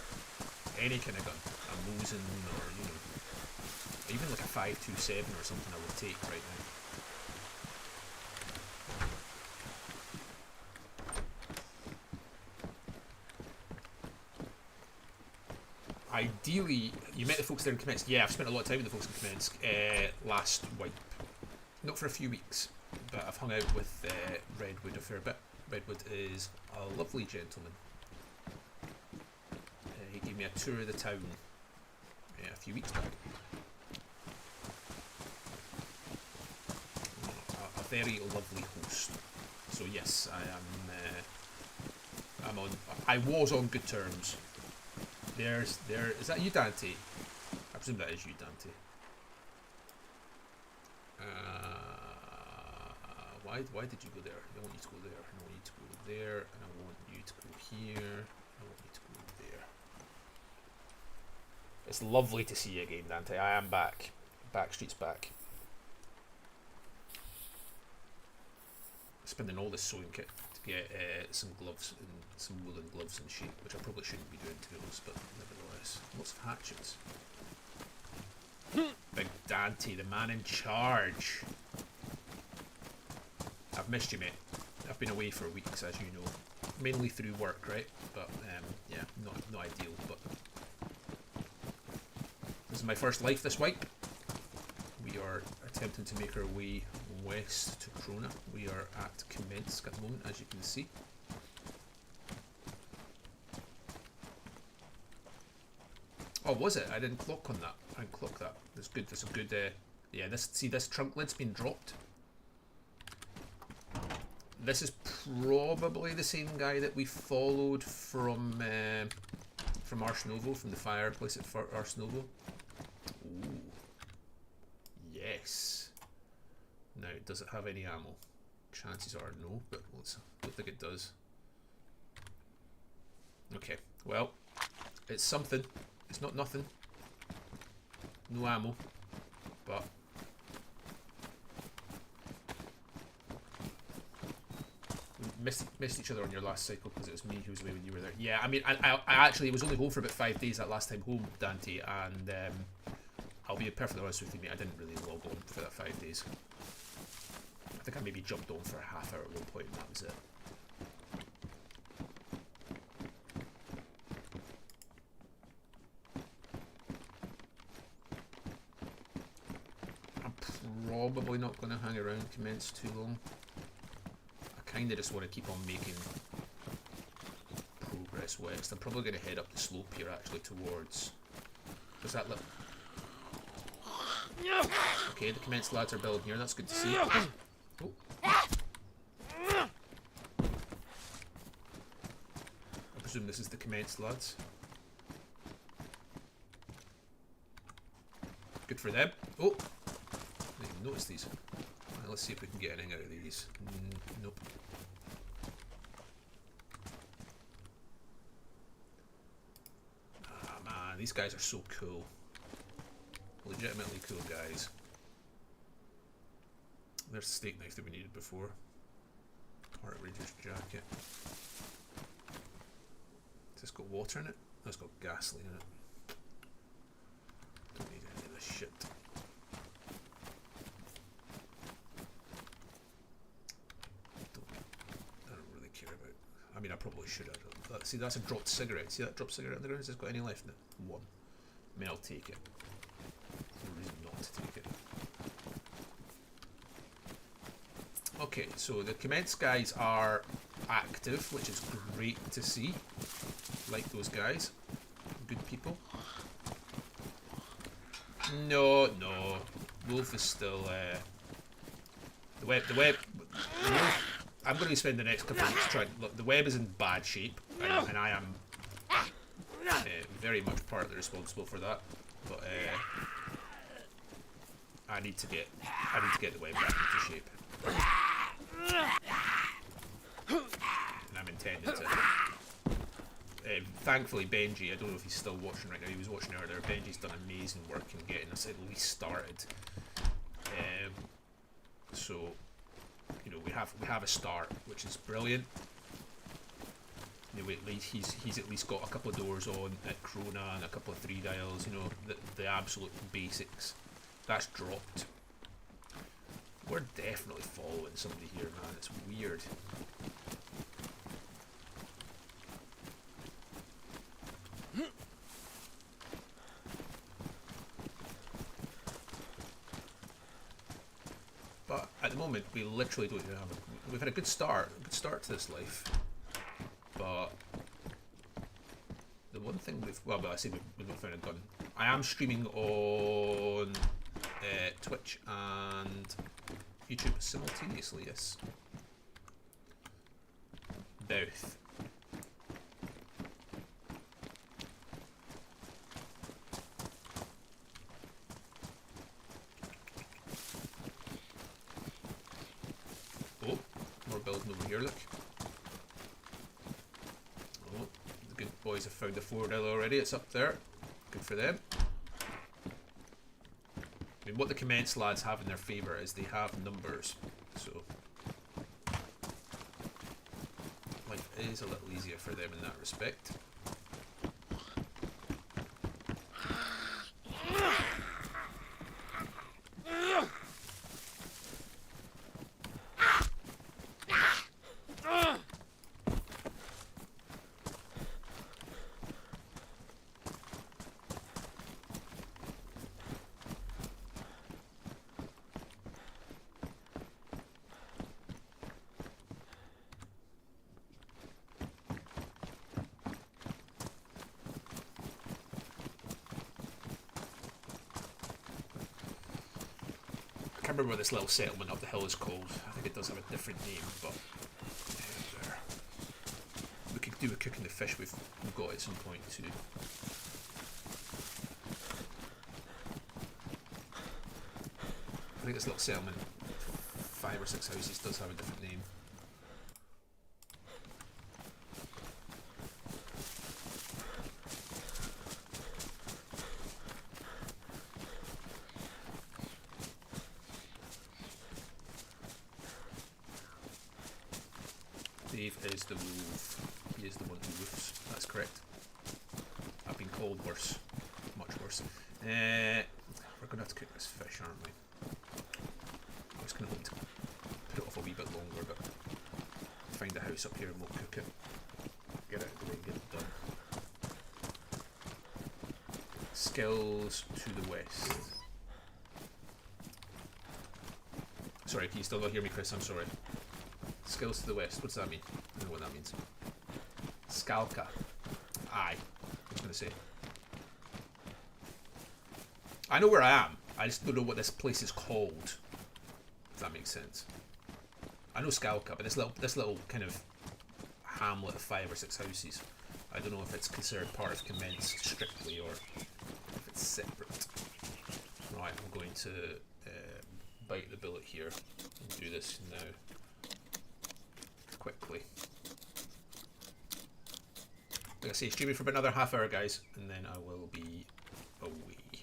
B: Any kind of gun, a Mosin or even like a 5.27 or something, I would take right now. Ideally, you met the folks there in Kamensk. Yeah, I've spent a lot of time with the folks in Kamensk last wipe. Not for a few weeks. but I've hung out with Redwood a fair bit. Redwood is a lovely gentleman. He gave me a tour of the town a few weeks back. A very lovely host. So yes, I was on good terms. Is that you, Dante? I presume that is you, Dante. Why did you go there? I want you to go there. I want you to go there, and I want you to go here. I want you to go there. It's lovely to see you again, Dante. I am back. Backstreet's back. Spending all this sewing kit to get some gloves and some woolen gloves and shit, which I probably shouldn't be doing, to be honest, but nevertheless. Lots of hatchets. Big Dante, the man in charge. I've missed you, mate. I've been away for weeks, as you know. Mainly through work, right? But, yeah, not ideal, but... This is my first life this wipe. We are attempting to make our way west to Krona. We are at Kamensk at the moment, as you can see. Oh, was it? I didn't clock on that. I didn't clock that. That's good. That's a good... yeah, this trunk lid's been dropped. This is probably the same guy that we followed from Ars Novo, from the fireplace at Ars Novo. Ooh. Yes. Now, does it have any ammo? Chances are no, but I don't think it does. Okay, well, it's something. It's not nothing. No ammo, but... Missed each other on your last cycle because it was me who was away when you were there. Yeah, I mean, I actually was only home for about 5 days that last time home, Dante, and I'll be perfectly honest with you, mate, I didn't really log on for that 5 days. I think I maybe jumped on for a half hour at one point and that was it. I'm probably not going to hang around Commence too long. I kind of just want to keep on making progress west. I'm probably going to head up the slope here actually towards... Does that look... Okay, the Commence lads are building here, that's good to see. Oh. I presume this is the Commence lads. Good for them. Oh! I didn't even notice these. Right, let's see if we can get anything out of these. Nope. Ah man, these guys are so cool. Legitimately cool guys. There's the steak knife that we needed before. Or a Ranger's jacket. Has this got water in it? No, it's got gasoline in it. Don't need any of this shit. I don't really care about... I mean, I probably should have. See, that's a dropped cigarette. See that dropped cigarette on the ground? Has it got any left in it? One. I mean, I'll take it. There's no reason not to take it. Okay, so the Commence guys are active, which is great to see. Like those guys. Good people. No. Wolf is still... The web... I'm going to spend the next couple of weeks trying... Look, the web is in bad shape, and I am very much partly responsible for that. But I need to get the web back into shape. And I'm intending to. Thankfully, Benji, I don't know if he's still watching right now. He was watching earlier. Benji's done amazing work in getting us at least started. So, you know, we have a start, which is brilliant. You know, at least he's at least got a couple of doors on at Krona and a couple of 3 dials. You know, the absolute basics. That's dropped. We're definitely following somebody here, man. It's weird. But at the moment, we literally don't even have. We've had a good start to this life, but the one thing I say we've not found a gun. I am streaming on Twitch and YouTube simultaneously. Yes, both. Oh, more building over here. Look. Oh, the good boys have found the 4L already. It's up there. Good for them. I mean, what the commence lads have in their favour is they have numbers, so life is a little easier for them in that respect. I can't remember what this little settlement up the hill is called. I think it does have a different name, but there. We could do a cooking the fish we've got at some point too. I think this little settlement, 5 or 6 houses, does have a different name. Dave is the wolf. He is the one who woofs. That's correct. I've been called worse. Much worse. We're going to have to cook this fish, aren't we? I was going to hope to put it off a wee bit longer, but find a house up here and we'll cook it. Get it out of the way and get it done. Skills to the west. Sorry, can you still not hear me, Chris? I'm sorry. Skills to the west. What's that mean? I don't know what that means. Skalka. Aye. I was going to say. I know where I am. I just don't know what this place is called. If that makes sense. I know Skalka, but this little kind of hamlet of 5 or 6 houses. I don't know if it's considered part of Commence strictly or if it's separate. Right, I'm going to bite the bullet here and do this now. Quickly. Like I say, streaming for about another half hour, guys, and then I will be away.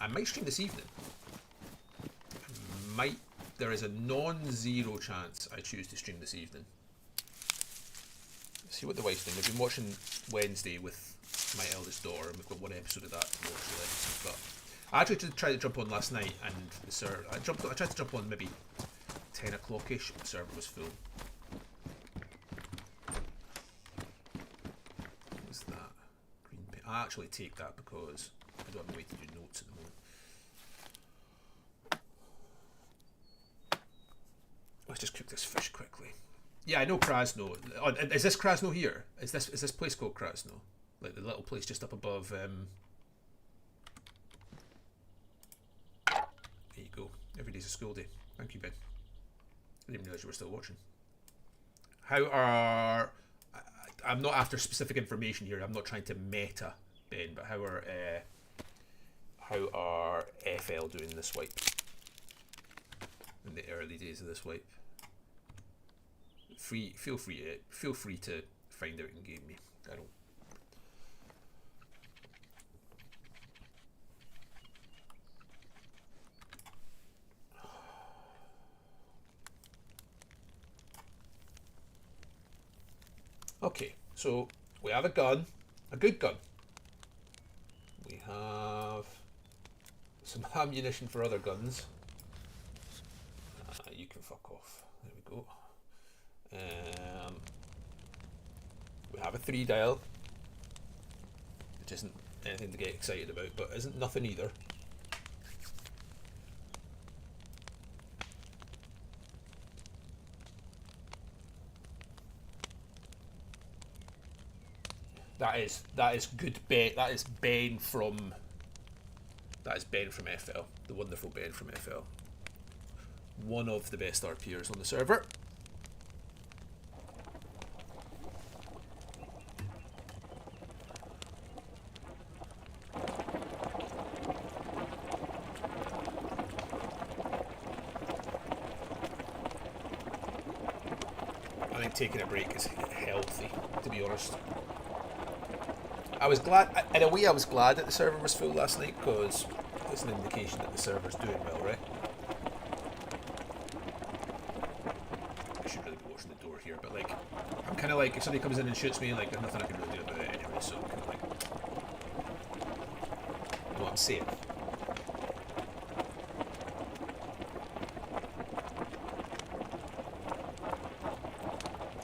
B: I might stream this evening. There is a non-zero chance I choose to stream this evening. Let's see what the wife's doing. I've been watching Wednesday with my eldest daughter, and we've got one episode of that to watch left. But I actually tried to jump on last night, and the server. I tried to jump on maybe 10 o'clock-ish. The server was full. What's that? Green paint. I actually take that because I don't have a way to do notes at the moment. Let's just cook this fish quickly. Yeah, I know Krasno. Oh, is this Krasno here? Is this place called Krasno? Like the little place just up above. There you go. Every day's a school day. Thank you, Ben. I didn't realise you were still watching. I'm not after specific information here. I'm not trying to meta, Ben. But how are FL doing this wipe? In the early days of this wipe. Feel free to find out and game me. I don't. Okay, so we have a gun, a good gun. We have some ammunition for other guns. You can fuck off. There we go. We have a 3-dial, which isn't anything to get excited about, but isn't nothing either. That is good Ben. That is Ben from FL. The wonderful Ben from FL. One of the best RPers on the server. I think taking a break is healthy, to be honest. I was glad, in a way I was glad that the server was full last night, because it's an indication that the server's doing well, right? I should really be watching the door here, but like, I'm kind of like, if somebody comes in and shoots me, like, there's nothing I can really do about it anyway, so I'm kind of like, you know what I'm saying?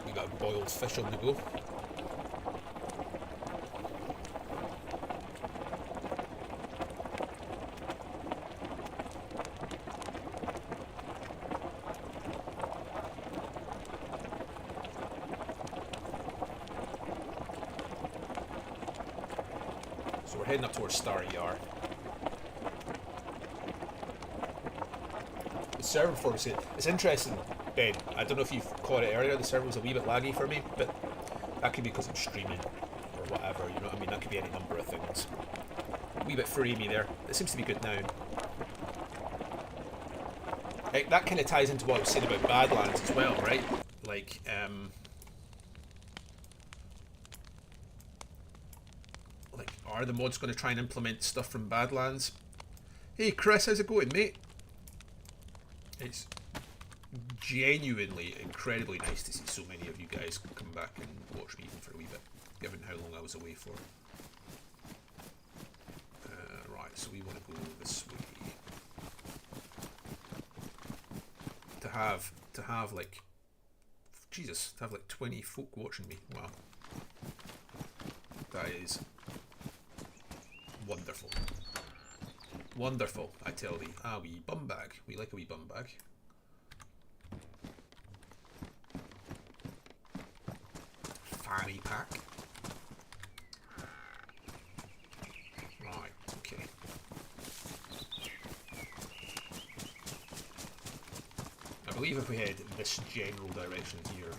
B: We got a boiled fish on the go. Heading up towards Starry Yard. The server before we see it. It's interesting, Ben. I don't know if you've caught it earlier. The server was a wee bit laggy for me, but that could be because I'm streaming or whatever. You know what I mean? That could be any number of things. A wee bit framey there. It seems to be good now. That kind of ties into what I was saying about Badlands as well, right? Like, are the mods going to try and implement stuff from Badlands? Hey Chris, how's it going, mate? It's genuinely incredibly nice to see so many of you guys come back and watch me even for a wee bit, given how long I was away for. Right, so we want to go this way. To have like, Jesus, to have like 20 folk watching me. Wow. That is wonderful. Wonderful, I tell thee. Ah, wee bum bag. We like a wee bum bag. Fanny pack. Right, okay. I believe if we head in this general direction here,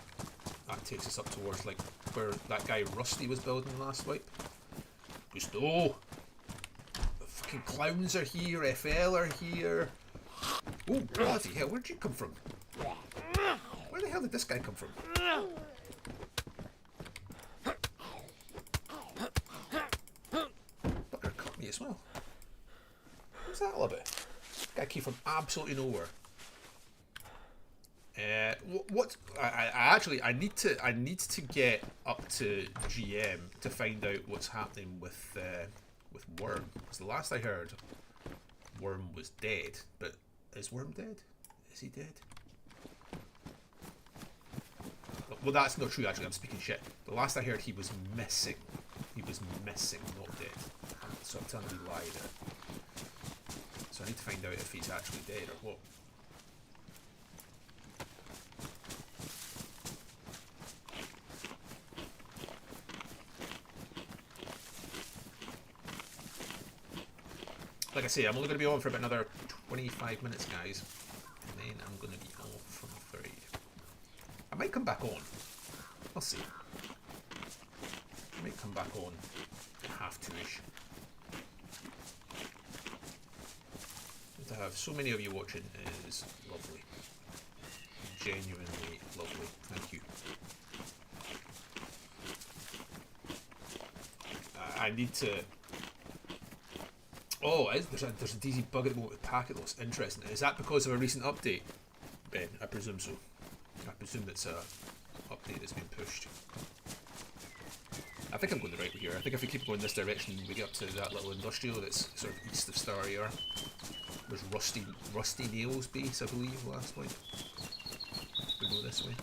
B: that takes us up towards like where that guy Rusty was building last wipe. Gusto! Clowns are here, FL are here. Oh, bloody hell, where'd you come from? Where the hell did this guy come from? Bugger cut me as well. What's that all about? This guy came from absolutely nowhere. I need to get up to GM to find out what's happening with Worm, because the last I heard, Worm was dead. But is Worm dead? Is he dead? Well, that's not true. Actually, I'm speaking shit. The last I heard, he was missing. He was missing, not dead. So I'm telling you a lie there. So I need to find out if he's actually dead or what. Like I say, I'm only going to be on for about another 25 minutes, guys. And then I'm going to be off, I'm afraid. I might come back on. I'll see. I might come back on half two-ish. To have so many of you watching is lovely. Genuinely lovely. Thank you. I need to... Oh, there's a DayZ bug at the moment with packet loss. Interesting. Is that because of a recent update, Ben? I presume so. I presume it's a update that's been pushed. I think I'm going the right way here. I think if we keep going this direction, we get up to that little industrial that's sort of east of Starry Yard. There's Rusty Nails base, I believe, last point. We go this way.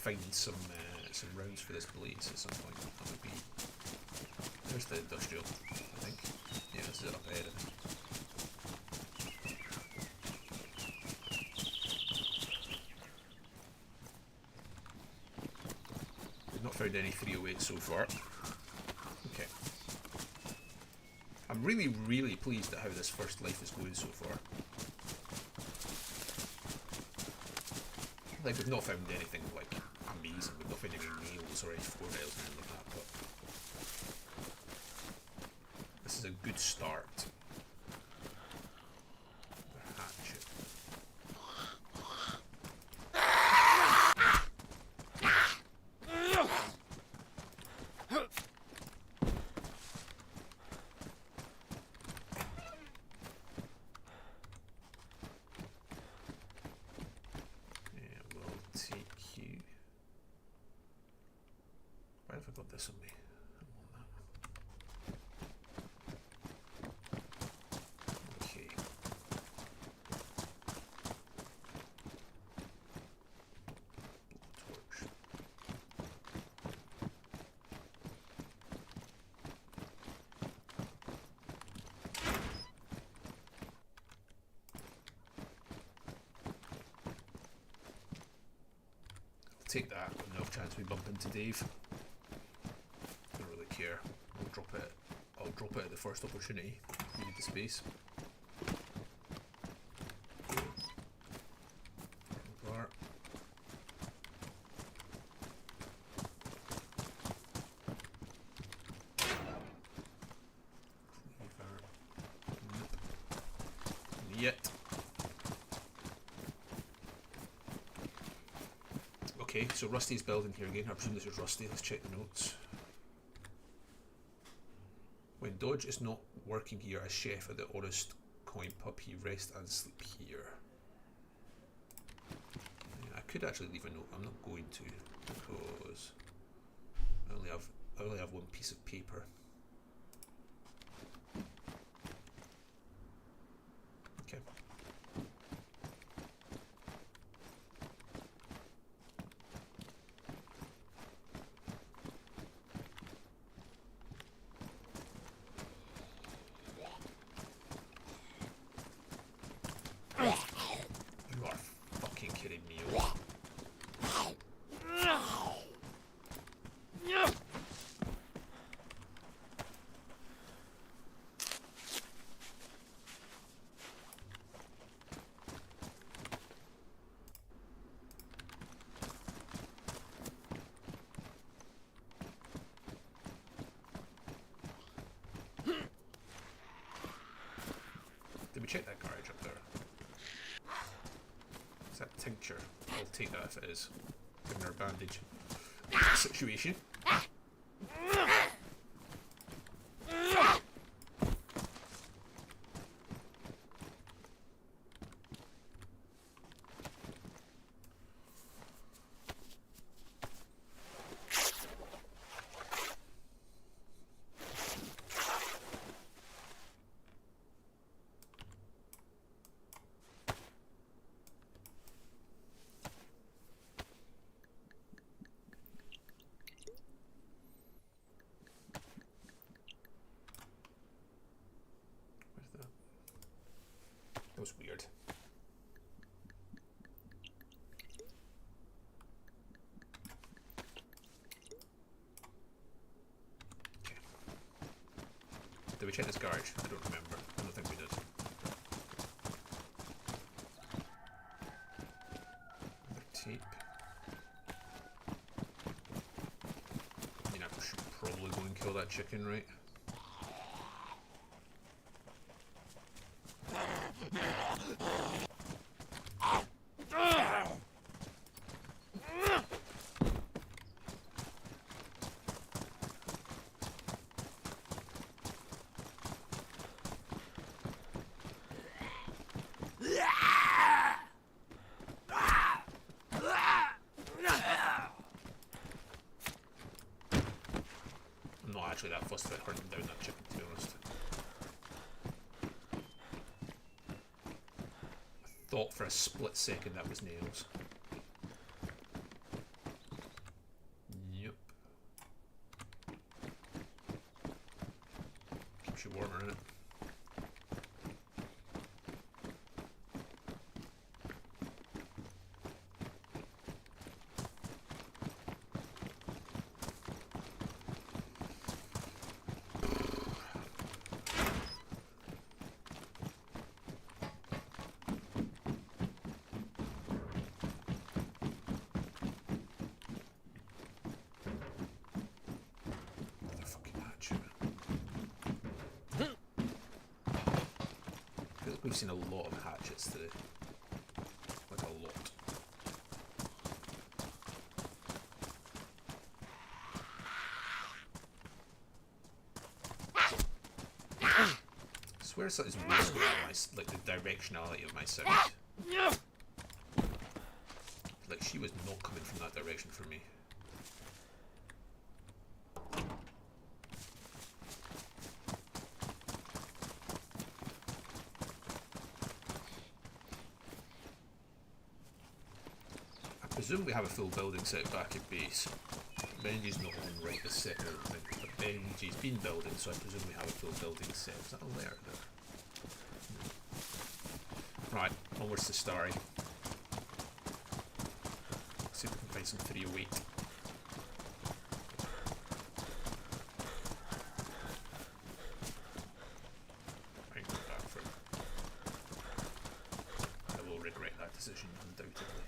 B: Find some rounds for this blaze at some point. That would be There's the industrial, I think. Yeah, this is it up ahead, I think. We've not found any 308 so far. Okay. I'm really, really pleased at how this first life is going so far. Like, we've not found anything, like, amazing. We've not found any nails or any fornails or anything like that, but this is a good start. The hatchet. Why have I got this on me? I want that. Okay. Torch. I'll take that. No chance we bump into Dave. Don't really care. I'll drop it. I'll drop it at the first opportunity. We need the space. Bar. Nope. Yet. Okay, so Rusty's building here again. I presume this is Rusty. Let's check the notes. When Dodge is not working here as chef at the Honest Coin Pub, he rests and sleep here. Yeah, I could actually leave a note. I'm not going to because I only have one piece of paper. Okay. You are fucking kidding me. Did we check that garage up there? Is that tincture? I'll take that if it is. Given our bandage situation. That was weird. Okay. Did we check this garage? I don't remember. I don't think we did. Another tape. I mean, I should probably go and kill that chicken, right? I'm not actually that fussed about hunting down that chicken, to be honest. I thought for a split second that was nails. Yep. Be warmer, innit? Another fucking hatchet. I feel like we've seen a lot of hatchets today. Like a lot. I swear something's weird about my, like the directionality of my sound. Like she was not coming from that direction for me. I presume we have a full building set back at base. Benji's not on right this second, I don't think. But Benji's been building, so I presume we have a full building set. Is that alert there? Right, onwards to Starry. See if we can find some 308. Right, go back for it. I will regret that decision, undoubtedly.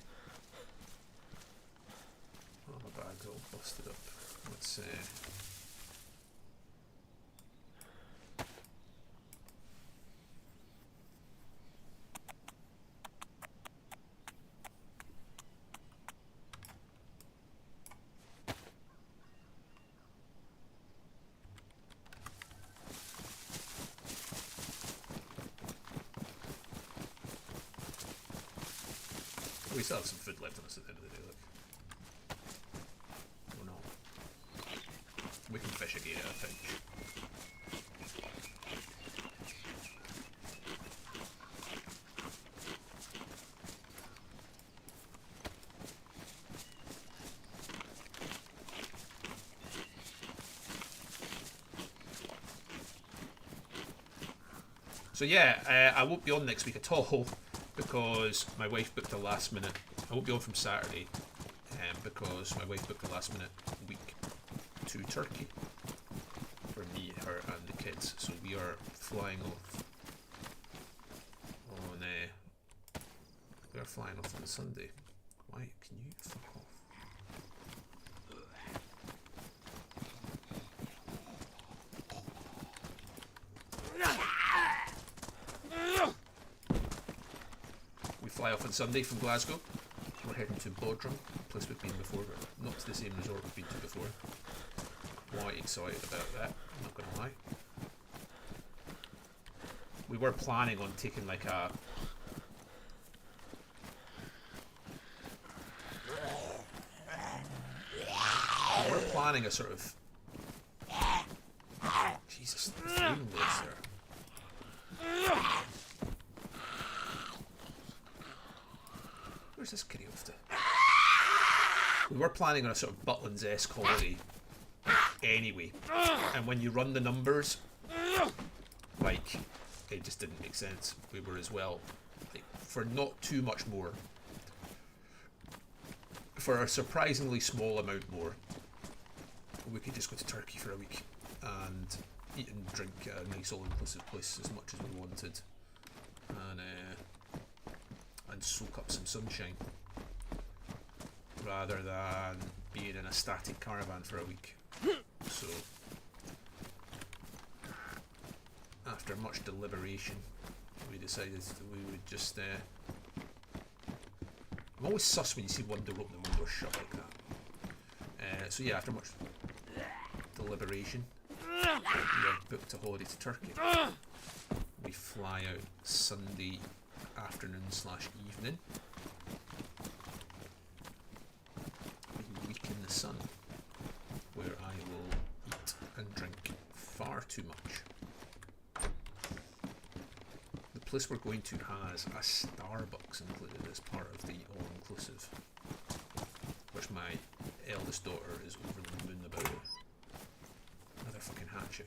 B: Oh, my bag's all busted up. Let's we still have some food left on us at the end of the day, look. Oh no. We can fish again at a pinch. So yeah, I won't be on next week at all because my wife booked a last minute. I won't be on from Saturday because my wife booked a last minute week to Turkey for me, her, and the kids. So we are flying off on. We are flying off on Sunday. Why can you fuck off? Fly off on Sunday from Glasgow. We're heading to Bodrum, a place we've been before, but not to the same resort we've been to before. Quite excited about that, I'm not gonna lie. We were planning on taking like a... We were planning a sort of... Jesus, the flame was there. Where's this kitty off to? We were planning on a sort of Butlins-esque holiday anyway, and when you run the numbers, like, it just didn't make sense. We were as well, like, for not too much more, for a surprisingly small amount more, we could just go to Turkey for a week and eat and drink at a nice all-inclusive place as much as we wanted, and soak up some sunshine rather than being in a static caravan for a week. So after much deliberation we decided that we would just I'm always sus when you see one door open and one door shut like that. So yeah, after much deliberation we have booked a holiday to Turkey. We fly out Sunday afternoon / evening. A week in the sun where I will eat and drink far too much. The place we're going to has a Starbucks included as part of the all-inclusive, which my eldest daughter is over the moon about it. Another fucking hatchet.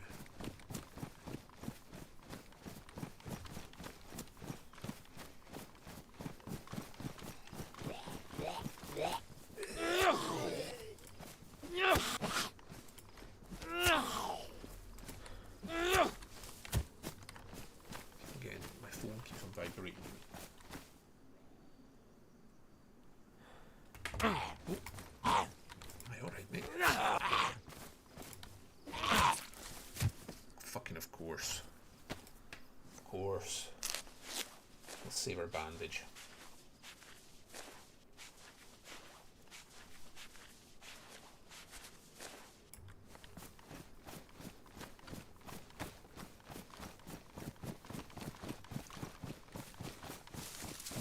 B: save our bandage.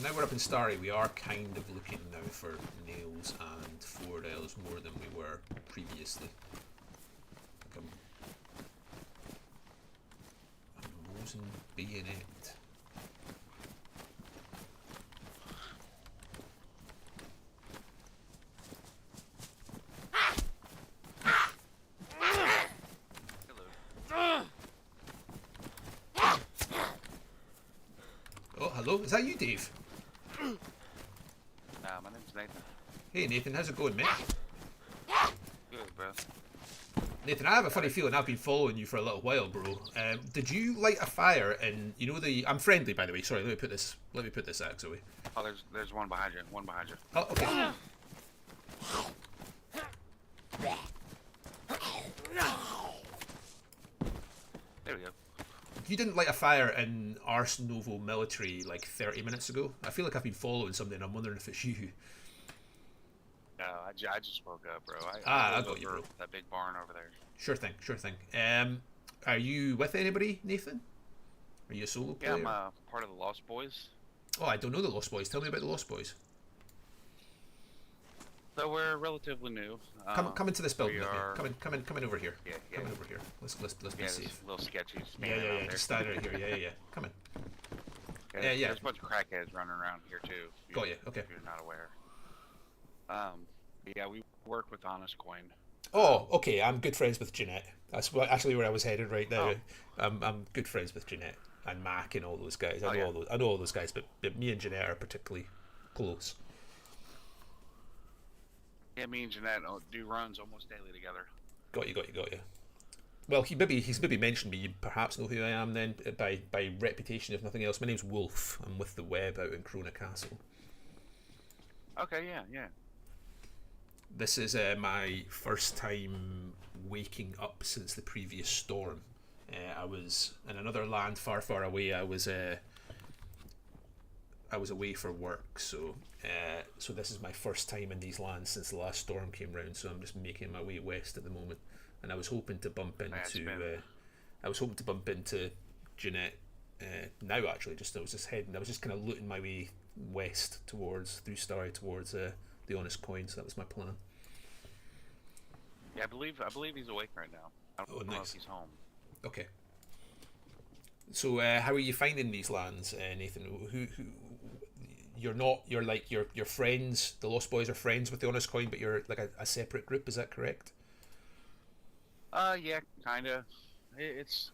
B: Now we're up in Starry, we are kind of looking now for nails and forells more than we were previously. Like a Mosin bayonet. Oh, hello, is that you, Dave?
F: Nah, my name's Nathan.
B: Hey Nathan, how's it going, mate?
F: Good, bro.
B: Nathan, I have a funny feeling I've been following you for a little while, bro. Did you light a fire in, you know the... I'm friendly, by the way. Sorry, let me put this axe away.
F: Oh, there's one behind you. One behind you.
B: Oh, okay.
F: There we go.
B: You didn't light a fire in Ars Novo Military like 30 minutes ago? I feel like I've been following something and I'm wondering if it's you.
F: No, I just woke up, bro.
B: I
F: live
B: got you,
F: over
B: bro.
F: That big barn over there.
B: Sure thing, sure thing. Are you with anybody, Nathan? Are you a solo player?
F: Yeah, I'm part of the Lost Boys.
B: Oh, I don't know the Lost Boys. Tell me about the Lost Boys.
F: So we're relatively new.
B: Come into this building
F: we
B: with me.
F: are-
B: Come in over here.
F: Yeah,
B: Come
F: yeah.
B: in over here. Let's be
F: Yeah, it's
B: safe.
F: a little sketchy.
B: Yeah,
F: standing
B: yeah,
F: out
B: yeah.
F: there.
B: Just stand right here. Yeah, yeah, yeah. Come in.
F: Yeah,
B: yeah.
F: There's a bunch of crackheads running around here too.
B: Got you, okay.
F: If you're not aware. Yeah, we work with Honest Coin.
B: Oh, okay. I'm good friends with Jeanette. That's actually where I was headed right now.
F: Oh.
B: I'm good friends with Jeanette and Mac and all those guys.
F: Oh, yeah.
B: I know all those guys, but me and Jeanette are particularly close.
F: Yeah, me and Jeanette do runs almost daily together.
B: Got you. Well, he's maybe mentioned me. You perhaps know who I am then by reputation, if nothing else. My name's Wolf. I'm with the Web out in Crona Castle.
F: Okay, yeah.
B: This is my first time waking up since the previous storm. I was in another land far, far away. I was away for work, so this is my first time in these lands since the last storm came round. So I'm just making my way west at the moment, and I was hoping to bump into Jeanette now. Actually, I was just kind of looting my way west through Starry towards the Honest Coin. So that was my plan.
F: Yeah, I believe he's awake right now. I don't know if he's home.
B: Okay. So how are you finding these lands, Nathan? Who you're friends. The Lost Boys are friends with the Honest Coin, but you're like a separate group. Is that correct?
F: Yeah, kinda. It's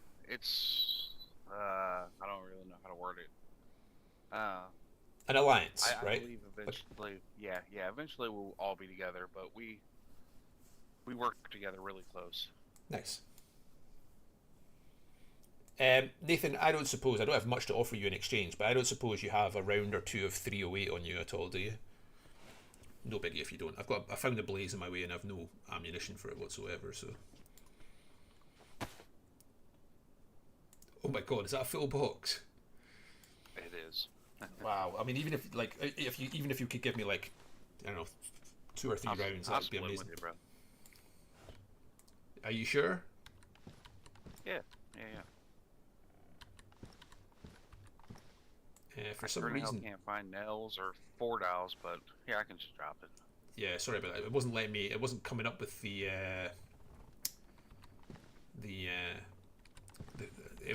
F: I don't really know how to word it.
B: An alliance,
F: I
B: right?
F: believe eventually, yeah, eventually we'll all be together, but we work together really close.
B: Nice. Nathan, I don't have much to offer you in exchange, but I don't suppose you have a round or two of 308 on you at all, do you? No biggie if you don't. I found a blaze in my way and I've no ammunition for it whatsoever, so. Oh my god, is that a full box?
F: It is.
B: Wow. I mean, even if you could give me like, I don't know, 2 or 3 rounds,
F: I'll
B: that'd be
F: split
B: amazing.
F: with you, bro.
B: Are you sure?
F: Yeah.
B: For some
F: I
B: reason,
F: can't find nails or 4 dials, but yeah, I can just drop it.
B: yeah. Sorry about that. It wasn't letting me. It wasn't coming up with it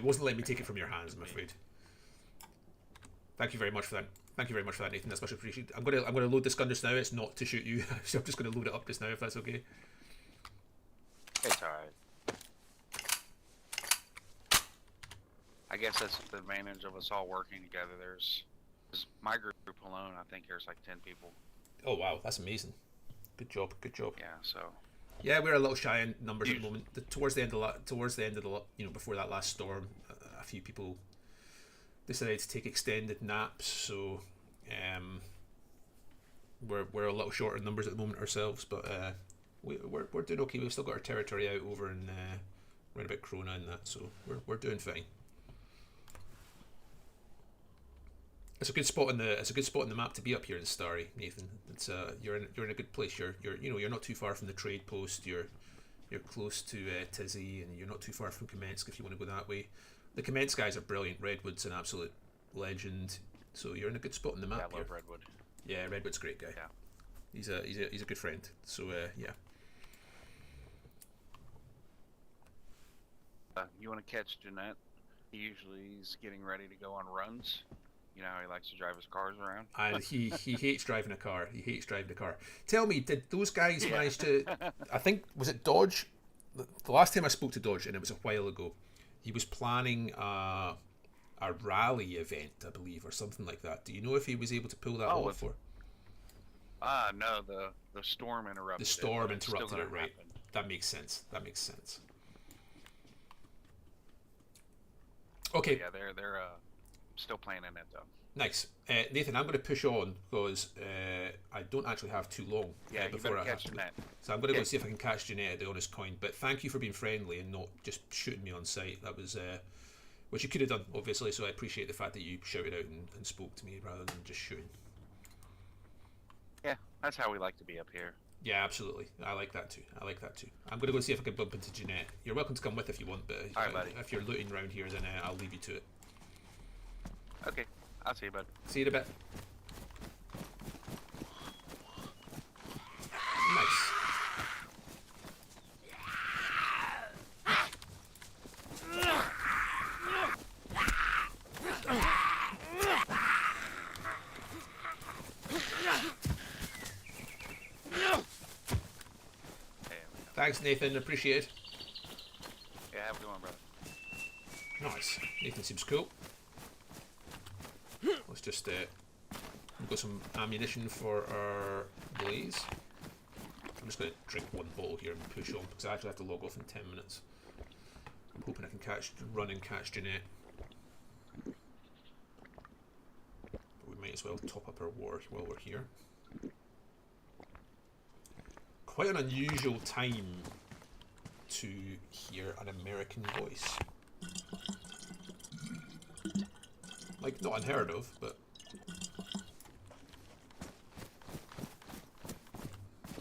B: wasn't letting me take it from your hands, I'm afraid. Thank you very much for that. Thank you very much for that, Nathan. That's much appreciated. I'm gonna load this gun just now. It's not to shoot you. So I'm just gonna load it up just now, if that's okay.
F: It's alright. I guess that's the advantage of us all working together. There's my group alone, I think there's like 10 people.
B: Oh wow, that's amazing. Good job.
F: Yeah, so
B: Yeah, we're a little shy in numbers at the moment. Towards the end of the before that last storm, a few people decided to take extended naps. So we're a little short in numbers at the moment ourselves, but we're doing okay. We've still got our territory out over in right about Crona and that, so we're doing fine. It's a good spot on the map to be up here in Starry, Nathan. It's you're in a good place. You're not too far from the trade post. You're close to Tizzy, and you're not too far from Kamensk if you want to go that way. The Kamensk guys are brilliant. Redwood's an absolute legend. So you're in a good spot on the map
F: I love
B: here.
F: Redwood.
B: Yeah, Redwood's a great guy.
F: Yeah.
B: He's a good friend. So yeah.
F: You want to catch Jeanette? He usually is getting ready to go on runs. You know how he likes to drive his cars around?
B: And he hates driving a car. He hates driving a car. Tell me, did those guys manage to... I think, was it Dodge? The last time I spoke to Dodge, and it was a while ago, he was planning a rally event, I believe, or something like that. Do you know if he was able to pull that off? Or?
F: No, the storm interrupted
B: The storm
F: it.
B: interrupted it, right.
F: Happen.
B: That makes sense. Okay.
F: But yeah, they're still playing in it, though.
B: Nice. Nathan, I'm going to push on because I don't actually have too long
F: Yeah,
B: before
F: you
B: I
F: better
B: have
F: catch
B: to.
F: Jeanette.
B: So I'm going to go see if I can catch Jeanette at the Honest Coin. But thank you for being friendly and not just shooting me on sight. That was, which you could have done, obviously. So I appreciate the fact that you shouted out and spoke to me rather than just shooting.
F: Yeah, that's how we like to be up here.
B: Yeah, absolutely. I like that too. I'm going to go see if I can bump into Jeanette. You're welcome to come with if you want, but
F: All right, buddy.
B: if you're looting around here, then I'll leave you to it.
F: Okay, I'll see you, bud.
B: See you in a bit. Nice. Thanks, Nathan. Appreciate it.
F: Yeah, have a good one, brother.
B: Nice. Nathan seems cool. Let's just we've got some ammunition for our blaze. I'm just going to drink one bottle here and push on because I actually have to log off in 10 minutes. I'm hoping I can run and catch Jeanette. But we might as well top up our water while we're here. Quite an unusual time to hear an American voice. Like, not unheard of, but...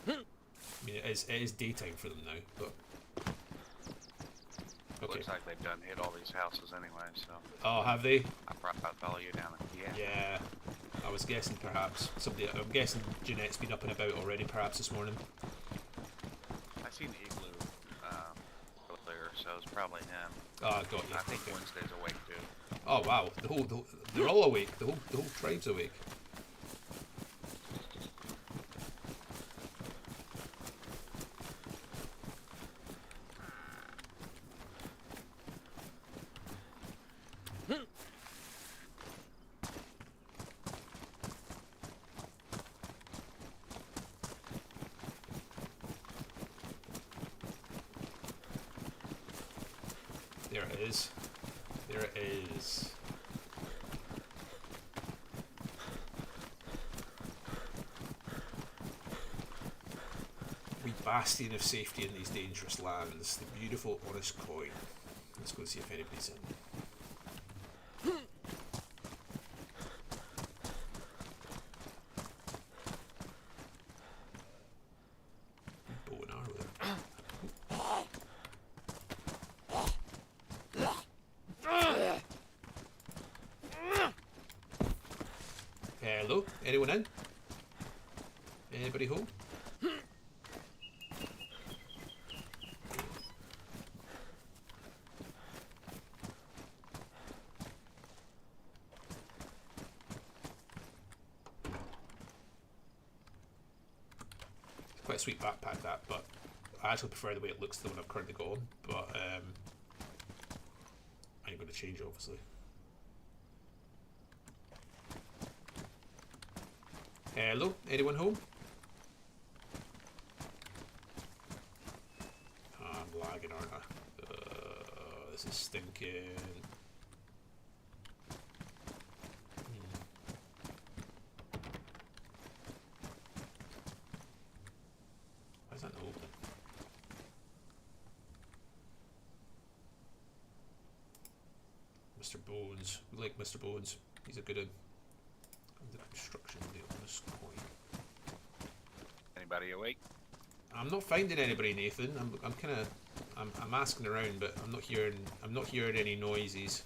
B: I mean, it is daytime for them now, but... Okay.
F: Looks like they've done hit all these houses anyway, so...
B: Oh, have they?
F: I'll probably follow you down.
B: Yeah. I was guessing perhaps somebody... I'm guessing Jeanette's been up and about already perhaps this morning.
F: I seen Igloo earlier, so it's probably him.
B: Oh, got you.
F: I think Wednesday's awake too.
B: Oh wow, they're all awake. The whole tribe's awake. There it is. There it is. We bastion of safety in these dangerous lands. The beautiful honest coin. Let's go see if anybody's in. Bow and arrow there. Hello? Anyone in? Anybody home? Quite a sweet backpack that, but I actually prefer the way it looks to the one I've currently got on, but I ain't going to change obviously. Hello? Anyone home? Oh, I'm lagging, aren't I? This is stinking. Why is that not open? Mr. Bones. We like Mr. Bones. He's a good one. the construction deal on this coin.
F: Anybody awake?
B: I'm not finding anybody, Nathan. I'm kind of I'm asking around, but I'm not hearing any noises.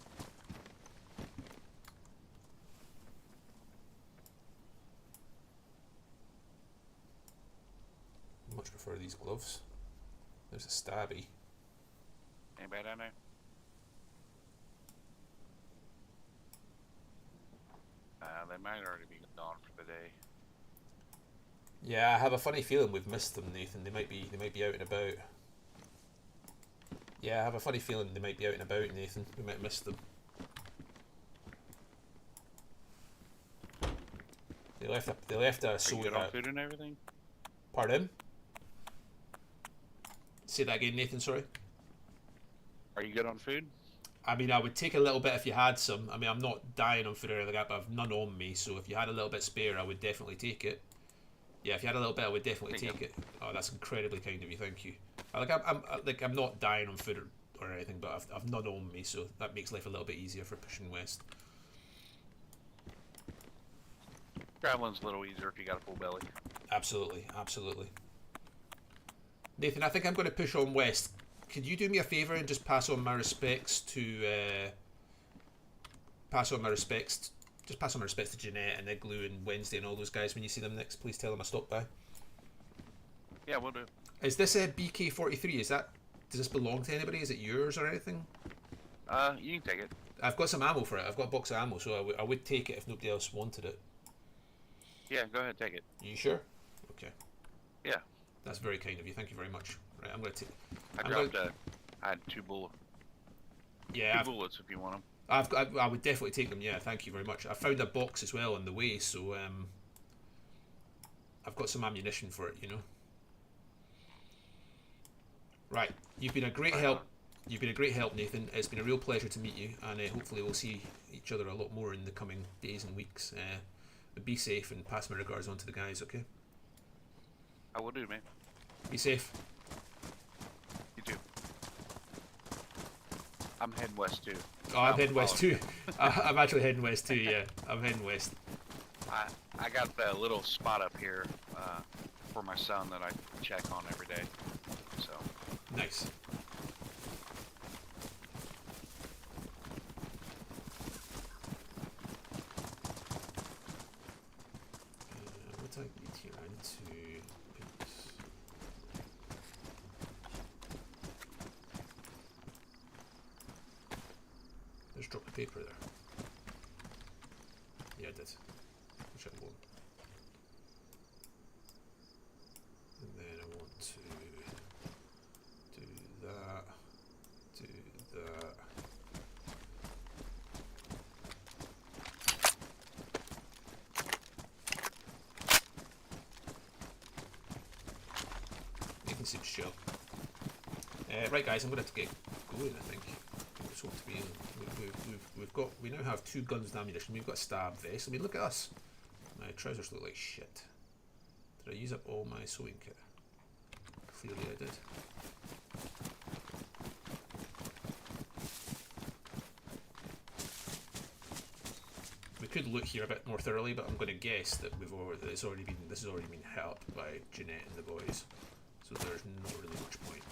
B: I much prefer these gloves. There's a stabby.
F: Anybody down there? They might already be gone for the day.
B: Yeah, I have a funny feeling we've missed them, Nathan. They might be out and about. Yeah, I have a funny feeling they might be out and about, Nathan. We might have missed them. They left a
F: Are you good on food and everything?
B: Pardon? Say that again, Nathan, sorry.
F: Are you good on food?
B: I mean, I would take a little bit if you had some. I mean, I'm not dying on food or anything like that, but I've none on me, so if you had a little bit spare, I would definitely take it. Yeah, if you had a little bit, I would definitely take it. Oh, that's incredibly kind of you, thank you. I'm not dying on food or anything, but I've none on me, so that makes life a little bit easier for pushing west.
F: Traveling's a little easier if you got a full belly.
B: Absolutely, absolutely. Nathan, I think I'm going to push on west. Could you do me a favour and just pass on my respects to to Jeanette and Igloo and Wednesday and all those guys when you see them next. Please tell them I stopped by.
F: Yeah, we'll do.
B: Is this a BK-43? Does this belong to anybody? Is it yours or anything?
F: You can take it.
B: I've got some ammo for it. I've got a box of ammo, so I would take it if nobody else wanted it.
F: Yeah, go ahead, take it.
B: You sure? Okay.
F: Yeah.
B: That's very kind of you. Thank you very much. Right, I'm going to take...
F: I had two bullets.
B: Yeah,
F: two bullets if you want them.
B: I would definitely take them. Yeah, thank you very much. I found a box as well on the way, so I've got some ammunition for it, you know. Right, you've been a great help. You've been a great help, Nathan. It's been a real pleasure to meet you, and hopefully we'll see each other a lot more in the coming days and weeks. But be safe and pass my regards on to the guys, okay?
F: I will do, man.
B: Be safe.
F: You too. I'm heading west too.
B: Oh, I'm heading west too. I'm actually heading west too, yeah. I'm heading west.
F: I got the little spot up here for my son that I check on every day. So
B: nice. What do I need here? I need to put this. Just drop the paper there. Yeah, I did. Which I won't. And then I want to do that. Do that. Making some chill. Right, guys, I'm going to have to get going, I think. It's what to be. We now have 2 guns and ammunition. We've got a stab vest. I mean, look at us. My trousers look like shit. Did I use up all my sewing kit? Clearly I did. We could look here a bit more thoroughly, but I'm going to guess that this has already been hit up by Jeanette and the boys, so there's not really much point.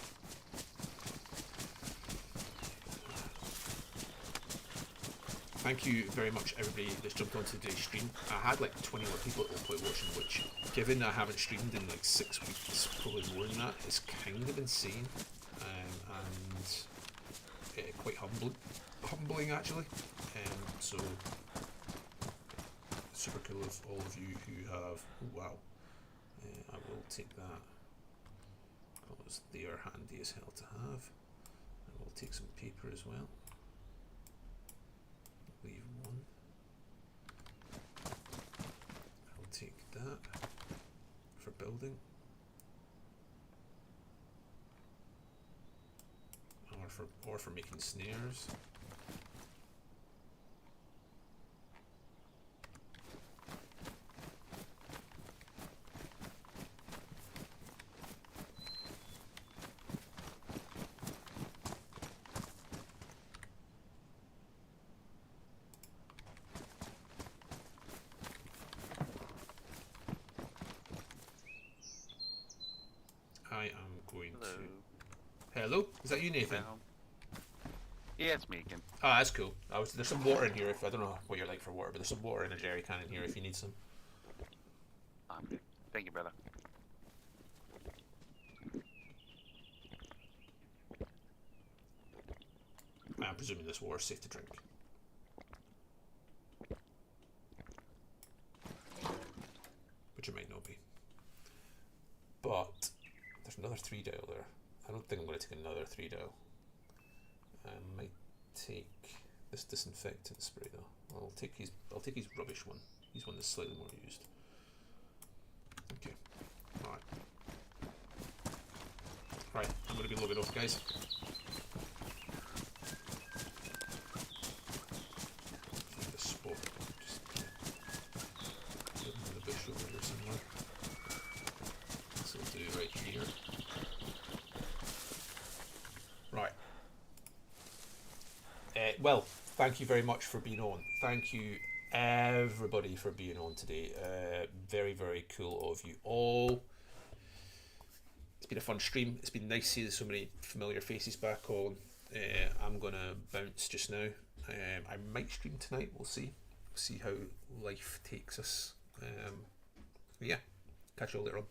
B: Thank you very much, everybody that's jumped onto today's stream. I had like 20 more people at one point watching, which, given I haven't streamed in like 6 weeks, probably more than that, is kind of insane, and quite humbling actually. So super cool of all of you who have. Oh, wow, I will take that because they are handy as hell to have. I will take some paper as well. Leave one. I'll take that for building, or for making snares. going
F: Hello.
B: to. Hello, is that you, Nathan?
F: Hello. Yeah, it's me again.
B: Ah, that's cool. There's some water in here. If I don't know what you're like for water, but there's some water in a jerry can in here if you need some.
F: Good. Thank you, brother.
B: I'm presuming this water is safe to drink. Which it might not be. But there's another 3 dial there. I don't think I'm going to take another 3 dial. I might take this disinfectant spray though. I'll take his rubbish one. He's one that's slightly more used. Okay. Alright. Right, I'm going to be logging off, guys. Find a spot. Just get in the bush over here somewhere. This will do right here. Right. Well, thank you very much for being on. Thank you everybody for being on today. Very, very cool of you all. It's been a fun stream. It's been nice to see so many familiar faces back on. I'm gonna bounce just now. I might stream tonight. We'll see. See how life takes us. Yeah. Catch you all later on.